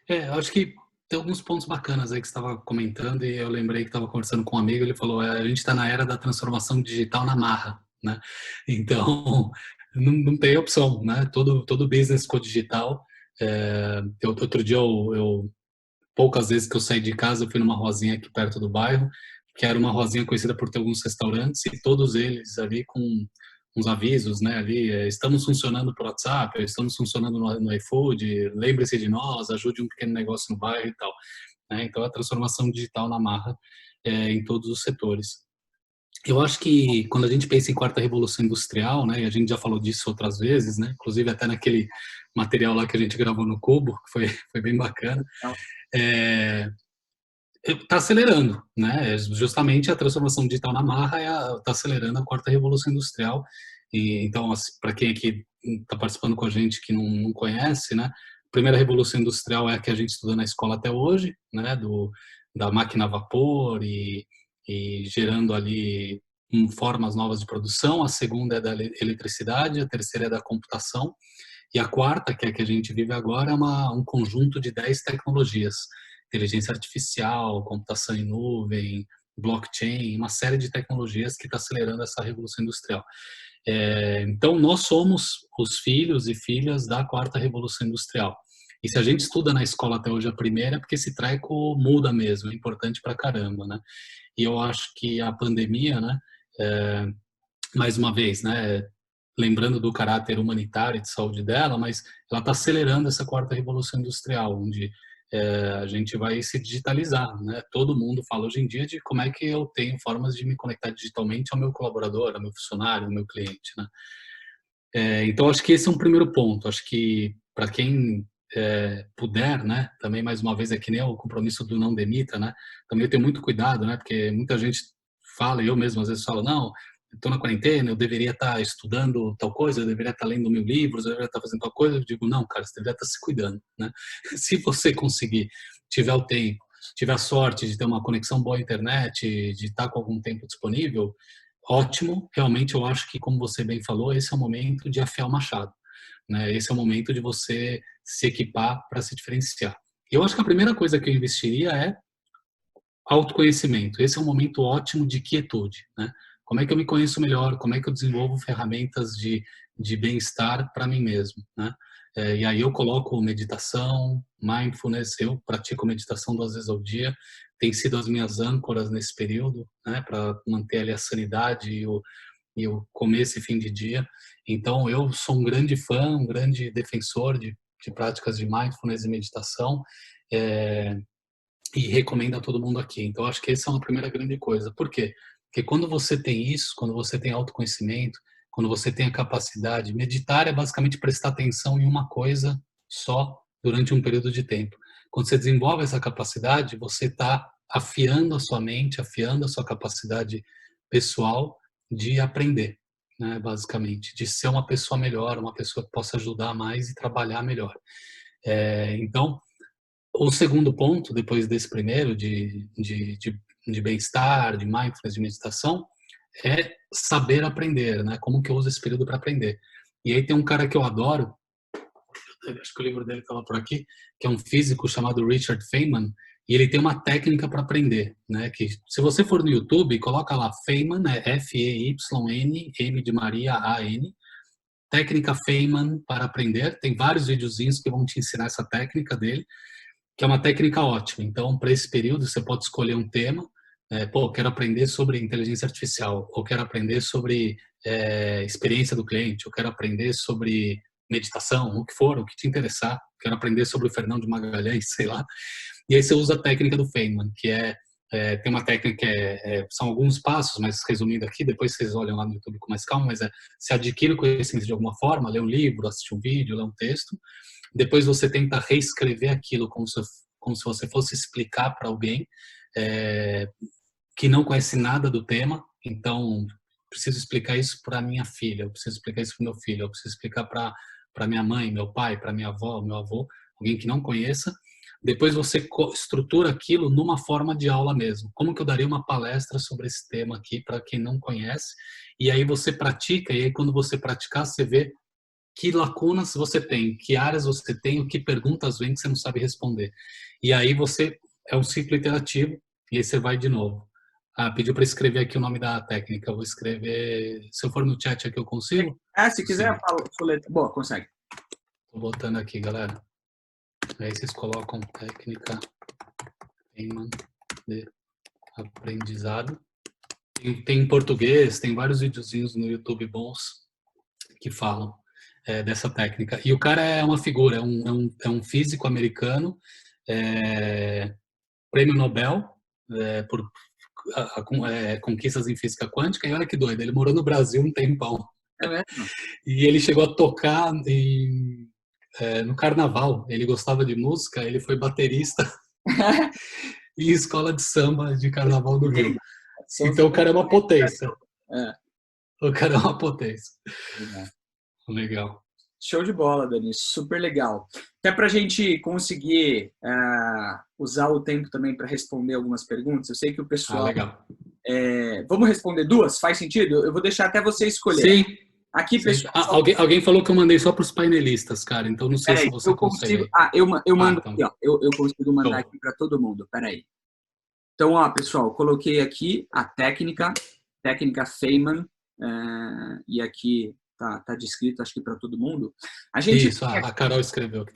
Eu acho que tem alguns pontos bacanas aí que você estava comentando e eu lembrei que estava conversando com um amigo, ele falou, a gente está na era da transformação digital na marra, né? Então, não tem opção, né? Todo business ficou digital. Outro dia, poucas vezes que eu saí de casa, eu fui numa rosinha aqui perto do bairro, que era uma rosinha conhecida por ter alguns restaurantes e todos eles ali com uns avisos, né, ali, estamos funcionando por WhatsApp, estamos funcionando no iFood, lembre-se de nós, ajude um pequeno negócio no bairro e tal, né? Então a transformação digital na marra em todos os setores. Eu acho que quando a gente pensa em quarta revolução industrial, né, e a gente já falou disso outras vezes, né, inclusive até naquele material lá que a gente gravou no Cubo, que foi bem bacana, está acelerando, né? Justamente a transformação digital na marra está acelerando a quarta revolução industrial. E então, assim, para quem aqui está participando com a gente que não conhece, né? A primeira revolução industrial é a que a gente estuda na escola até hoje, né? Da máquina a vapor e gerando ali formas novas de produção. A segunda é da eletricidade, a terceira é da computação. E a quarta, que é a que a gente vive agora, é um conjunto de 10 tecnologias. Inteligência artificial, computação em nuvem, blockchain, uma série de tecnologias que está acelerando essa revolução industrial. Então, nós somos os filhos e filhas da quarta revolução industrial. E se a gente estuda na escola até hoje a primeira, é porque esse treco muda mesmo, é importante pra caramba, né? E eu acho que a pandemia, né, mais uma vez, né, lembrando do caráter humanitário e de saúde dela, mas ela está acelerando essa quarta revolução industrial, onde a gente vai se digitalizar, né? Todo mundo fala hoje em dia de como é que eu tenho formas de me conectar digitalmente ao meu colaborador, ao meu funcionário, ao meu cliente, né? Então, acho que esse é um primeiro ponto. Acho que para quem puder, né? Também, mais uma vez, é que nem o compromisso do não demita, né? Também eu tenho muito cuidado, né? Porque muita gente fala, e eu mesmo às vezes falo, não, estou na quarentena, eu deveria estar estudando tal coisa, eu deveria estar lendo mil livros, eu deveria estar fazendo tal coisa. Eu digo, não, cara, você deveria estar se cuidando, né? Se você conseguir, tiver o tempo, tiver a sorte de ter uma conexão boa à internet, de estar com algum tempo disponível, ótimo. Realmente, eu acho que, como você bem falou, esse é o momento de afiar o machado, né? Esse é o momento de você se equipar para se diferenciar. Eu acho que a primeira coisa que eu investiria é autoconhecimento. Esse é um momento ótimo de quietude, né? Como é que eu me conheço melhor? Como é que eu desenvolvo ferramentas de bem-estar para mim mesmo, né? E aí eu coloco meditação, mindfulness, eu pratico meditação 2 vezes ao dia, tem sido as minhas âncoras nesse período, né? Para manter ali a sanidade e o começo e fim de dia. Então, eu sou um grande fã, um grande defensor de práticas de mindfulness e meditação. E recomendo a todo mundo aqui. Então, acho que essa é uma primeira grande coisa. Por quê? Porque quando você tem isso, quando você tem autoconhecimento, quando você tem a capacidade, meditar é basicamente prestar atenção em uma coisa só durante um período de tempo. Quando você desenvolve essa capacidade, você está afiando a sua mente, afiando a sua capacidade pessoal de aprender, né, basicamente, de ser uma pessoa melhor, uma pessoa que possa ajudar mais e trabalhar melhor. Então, o segundo ponto, depois desse primeiro, de bem-estar, de mindfulness, de meditação, é saber aprender, né? Como que eu uso esse período para aprender. E aí tem um cara que eu adoro, acho que o livro dele estava por aqui, que é um físico chamado Richard Feynman, E ele tem uma técnica para aprender, né? Que se você for no YouTube, coloca lá Feynman, Feynn, M de Maria, A-N, técnica Feynman para aprender. Tem vários videozinhos que vão te ensinar essa técnica dele, que é uma técnica ótima. Então, para esse período, você pode escolher um tema. Quero aprender sobre inteligência artificial, ou quero aprender sobre experiência do cliente, ou quero aprender sobre meditação, o que for, o que te interessar. Quero aprender sobre o Fernão de Magalhães, sei lá. E aí você usa a técnica do Feynman, que tem uma técnica que são alguns passos, mas resumindo aqui, depois vocês olham lá no YouTube com mais calma, mas você adquire o conhecimento de alguma forma, lê um livro, assiste um vídeo, lê um texto, depois você tenta reescrever aquilo como se você fosse explicar para alguém que não conhece nada do tema. Então, preciso explicar isso para minha filha, eu preciso explicar isso para meu filho, eu preciso explicar para minha mãe, meu pai, para minha avó, meu avô, alguém que não conheça. Depois você estrutura aquilo numa forma de aula mesmo. Como que eu daria uma palestra sobre esse tema aqui para quem não conhece? E aí você pratica, e aí quando você praticar, você vê que lacunas você tem, que áreas você tem, que perguntas vêm que você não sabe responder. E aí é um ciclo iterativo, e aí você vai de novo. Pediu para escrever aqui o nome da técnica. Eu vou escrever, se eu for no chat aqui eu consigo? Se quiser, fala. Boa, consegue. Estou botando aqui, galera. Aí vocês colocam técnica Feynman de aprendizado. Tem em português, tem vários videozinhos no YouTube bons que falam dessa técnica. E o cara é uma figura, é um físico americano, prêmio Nobel por conquistas em física quântica. E olha que doido, ele morou no Brasil um tempão. É mesmo? E ele chegou a tocar no carnaval. Ele gostava de música, ele foi baterista em escola de samba de carnaval do Rio. Então o cara é uma potência. O cara é uma potência. Legal. Show de bola, Dani. Super legal. Até para a gente conseguir usar o tempo também para responder algumas perguntas, eu sei que o pessoal... legal. Vamos responder duas? Faz sentido? Eu vou deixar até você escolher. Sim. Aqui, Sim. pessoal... Alguém falou que eu mandei só para os painelistas, cara. Então não sei se você consegue. Eu mando então. aqui, ó. Eu consigo mandar aqui para todo mundo. Peraí. Então, ó, pessoal, coloquei aqui a técnica Feynman, e aqui tá descrito, acho que para todo mundo. Isso, a Carol escreveu.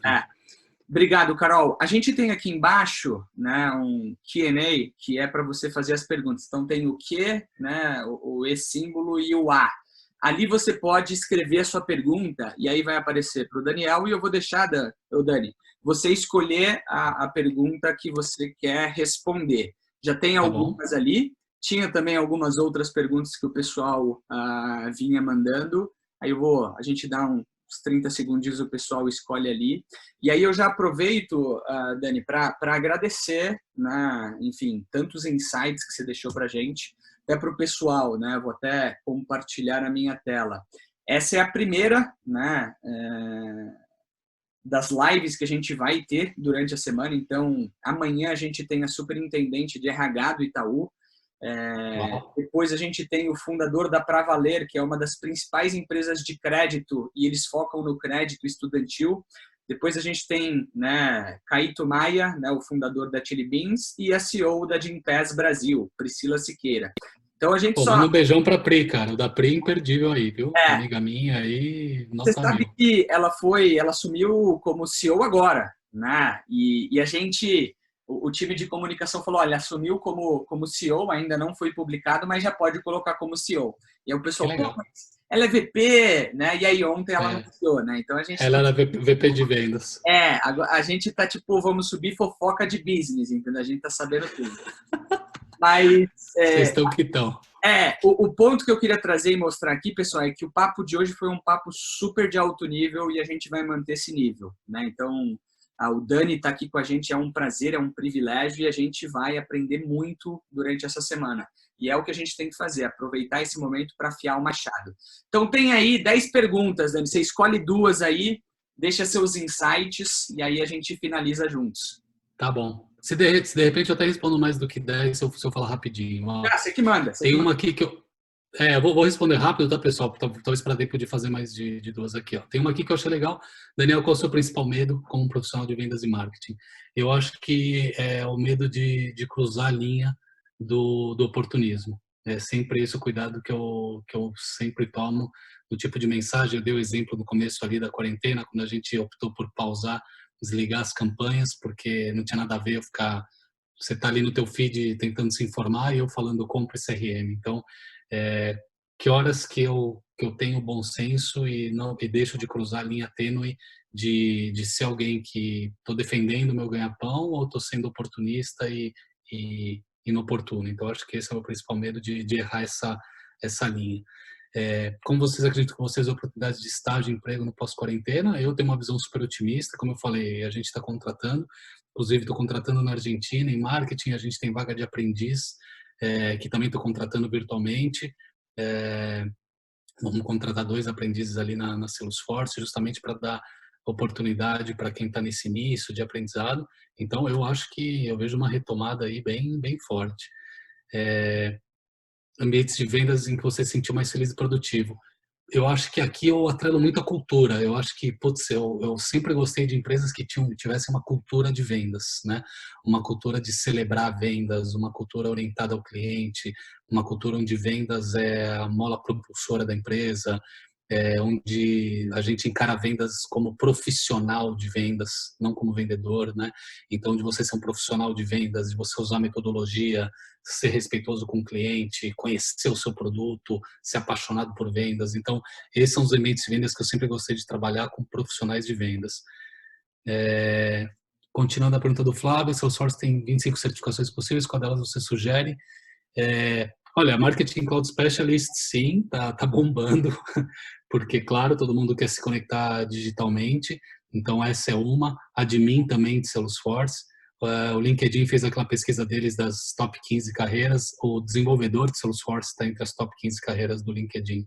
Obrigado, Carol. A gente tem aqui embaixo, né, um Q&A que é para você fazer as perguntas. Então tem o Q, né, o E símbolo e o A. Ali você pode escrever a sua pergunta e aí vai aparecer para o Daniel e eu vou deixar, Dani, você escolher a pergunta que você quer responder. Já tem algumas ali. Tinha também algumas outras perguntas que o pessoal vinha mandando. Aí a gente dá uns 30 segundos, o pessoal escolhe ali. E aí eu já aproveito, Dani, para agradecer, né, enfim, tantos insights que você deixou para a gente, até para o pessoal, né? Vou até compartilhar a minha tela. Essa é a primeira, né, das lives que a gente vai ter durante a semana. Então, amanhã a gente tem a superintendente de RH do Itaú. Depois a gente tem o fundador da Pra Valer, que é uma das principais empresas de crédito e eles focam no crédito estudantil. Depois a gente tem, né, Caíto Maia, né, o fundador da Chili Beans, e a CEO da Gympass Brasil, Priscila Siqueira. Então a gente manda um beijão pra Pri, cara. O da Pri imperdível aí, viu? É. Amiga minha aí. Você sabe que ela assumiu como CEO agora, né? E a gente, o time de comunicação falou, olha, assumiu como CEO, ainda não foi publicado, mas já pode colocar como CEO. E aí o pessoal, ela é VP, né? E aí ontem ela anunciou, né? Então a gente ela era VP de vendas. A gente tá tipo, vamos subir fofoca de business, entendeu? A gente tá sabendo tudo. Mas vocês estão que estão. O ponto que eu queria trazer e mostrar aqui, pessoal, é que o papo de hoje foi um papo super de alto nível e a gente vai manter esse nível, né? Então, o Dani está aqui com a gente, é um prazer, é um privilégio e a gente vai aprender muito durante essa semana. E é o que a gente tem que fazer, aproveitar esse momento para afiar o machado. Então, tem aí 10 perguntas, Dani. Você escolhe 2 aí, deixa seus insights e aí a gente finaliza juntos. Tá bom. Se de repente eu até respondo mais do que 10 se eu falar rapidinho. Você que manda. Tem uma aqui que Eu vou responder rápido, tá, pessoal? Talvez para tempo de fazer mais de duas aqui. Ó. Tem uma aqui que eu achei legal. Daniel, qual é o seu principal medo como profissional de vendas e marketing? Eu acho que é o medo de cruzar a linha do oportunismo. É sempre esse o cuidado que eu sempre tomo, do tipo de mensagem. Eu dei o exemplo no começo ali da quarentena, quando a gente optou por pausar, desligar as campanhas, porque não tinha nada a ver eu ficar... Você está ali no teu feed tentando se informar e eu falando compra CRM. Então, é, que horas que eu tenho bom senso e não e deixo de cruzar a linha tênue de ser alguém que estou defendendo o meu ganha-pão ou estou sendo oportunista e inoportuno. Então, acho que esse é o meu principal medo de errar essa linha. Como vocês acreditam que vocês oportunidades de estágio e emprego no pós-quarentena? Eu tenho uma visão super otimista, como eu falei, a gente está contratando, inclusive estou contratando na Argentina em marketing, a gente tem vaga de aprendiz, que também estou contratando virtualmente. É, Vamos contratar 2 aprendizes ali na Salesforce, justamente para dar oportunidade para quem está nesse início de aprendizado. Então, eu acho que eu vejo uma retomada aí bem, bem forte. Ambientes de vendas em que você se sentiu mais feliz e produtivo. Eu acho que aqui eu atrelo muito a cultura. Eu acho que, putz, eu sempre gostei de empresas que tivessem uma cultura de vendas, né? Uma cultura de celebrar vendas, uma cultura orientada ao cliente, uma cultura onde vendas é a mola propulsora da empresa, onde a gente encara vendas como profissional de vendas, não como vendedor, né? Então, de você ser um profissional de vendas, de você usar metodologia, ser respeitoso com o cliente, conhecer o seu produto, ser apaixonado por vendas. Então, esses são os ambientes de vendas que eu sempre gostei de trabalhar com profissionais de vendas. Continuando a pergunta do Flávio, Salesforce tem 25 certificações possíveis, qual delas você sugere? Olha, Marketing Cloud Specialist, sim, tá bombando, porque, claro, todo mundo quer se conectar digitalmente, então essa é uma. Admin também de Salesforce. O LinkedIn fez aquela pesquisa deles das top 15 carreiras, o desenvolvedor de Salesforce está entre as top 15 carreiras do LinkedIn.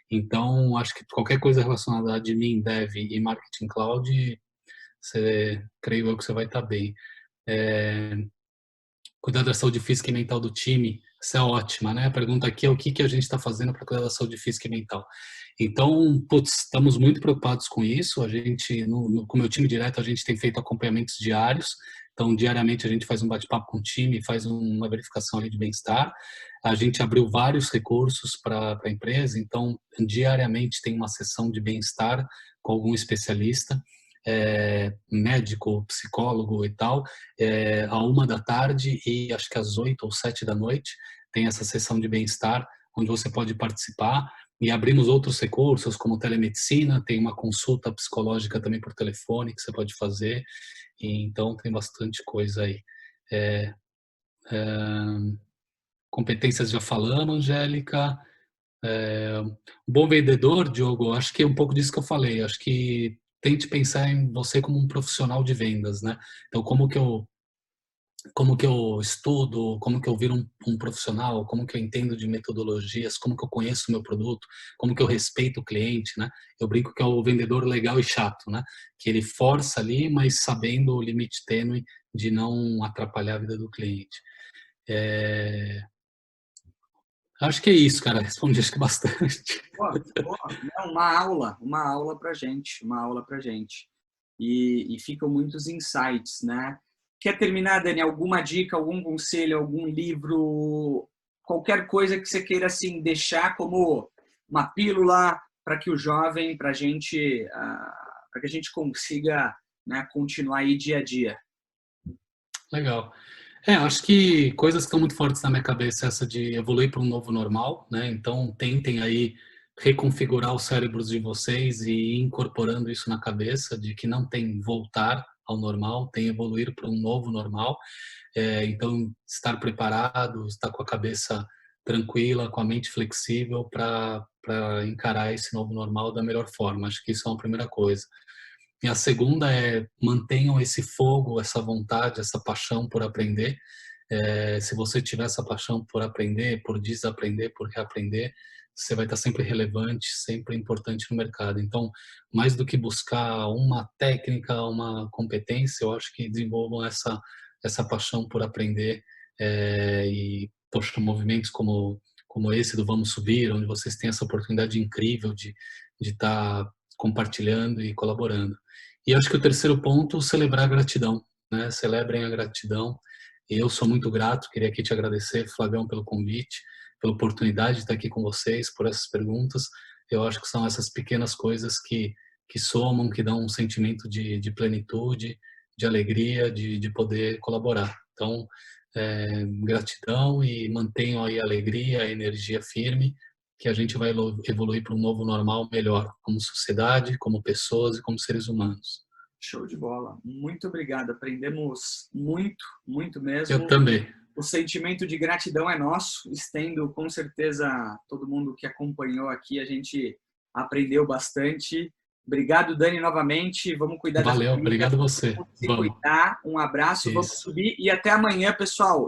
Então, acho que qualquer coisa relacionada a admin, dev e marketing cloud, creio eu que você vai estar bem. É, Cuidar da saúde física e mental do time, isso é ótima, né? A pergunta aqui é o que a gente está fazendo para cuidar da saúde física e mental. Então, putz, estamos muito preocupados com isso. A gente, com o meu time direto, a gente tem feito acompanhamentos diários. Então, diariamente a gente faz um bate-papo com o time, faz uma verificação ali de bem-estar. A gente abriu vários recursos para a empresa. Então, diariamente tem uma sessão de bem-estar com algum especialista, médico, psicólogo e tal, à 1 da tarde e acho que às 8 ou 7 da noite tem essa sessão de bem-estar onde você pode participar e abrimos outros recursos como telemedicina, tem uma consulta psicológica também por telefone que você pode fazer e então tem bastante coisa aí. É, Competências já falamos, Angélica. Bom vendedor, Diogo, acho que é um pouco disso que eu falei. Acho que tente pensar em você como um profissional de vendas, né? Então, como que eu estudo, como que eu viro um profissional, como que eu entendo de metodologias, como que eu conheço o meu produto, como que eu respeito o cliente, né? Eu brinco que é o vendedor legal e chato, né? Que ele força ali, mas sabendo o limite tênue de não atrapalhar a vida do cliente. Acho que é isso, cara. Respondi acho que bastante. Pô, não, uma aula para gente, uma aula para gente. E ficam muitos insights, né? Quer terminar, Dani? Alguma dica, algum conselho, algum livro, qualquer coisa que você queira assim deixar como uma pílula para que o jovem, para que a gente consiga, né, continuar aí dia a dia. Legal. Acho que coisas que estão muito fortes na minha cabeça é essa de evoluir para um novo normal, né? Então, tentem aí reconfigurar os cérebros de vocês e ir incorporando isso na cabeça de que não tem voltar ao normal, tem evoluir para um novo normal. Então, estar preparado, estar com a cabeça tranquila, com a mente flexível para encarar esse novo normal da melhor forma. Acho que isso é uma primeira coisa. E a segunda é mantenham esse fogo, essa vontade, essa paixão por aprender. Se você tiver essa paixão por aprender, por desaprender, por reaprender, você vai estar sempre relevante, sempre importante no mercado. Então, mais do que buscar uma técnica, uma competência, eu acho que desenvolvam essa paixão por aprender e, poxa, movimentos como como esse do Vamos Subir, onde vocês têm essa oportunidade incrível de estar compartilhando e colaborando. E acho que o terceiro ponto, celebrar a gratidão, né? Celebrem a gratidão. Eu sou muito grato, queria aqui te agradecer, Flavião, pelo convite, pela oportunidade de estar aqui com vocês, por essas perguntas. Eu acho que são essas pequenas coisas que somam, que dão um sentimento de plenitude, de alegria, de poder colaborar. Então, gratidão e mantenham aí a alegria, a energia firme, que a gente vai evoluir para um novo normal melhor, como sociedade, como pessoas e como seres humanos. Show de bola. Muito obrigado. Aprendemos muito, muito Eu mesmo. também. O sentimento de gratidão é nosso. Estendo com certeza todo mundo que acompanhou aqui. A gente aprendeu bastante. Obrigado, Dani, novamente. Vamos cuidar da Valeu, família. obrigado você. Vamos se Vamos. cuidar. Um abraço, vamos Isso. subir e até amanhã, pessoal.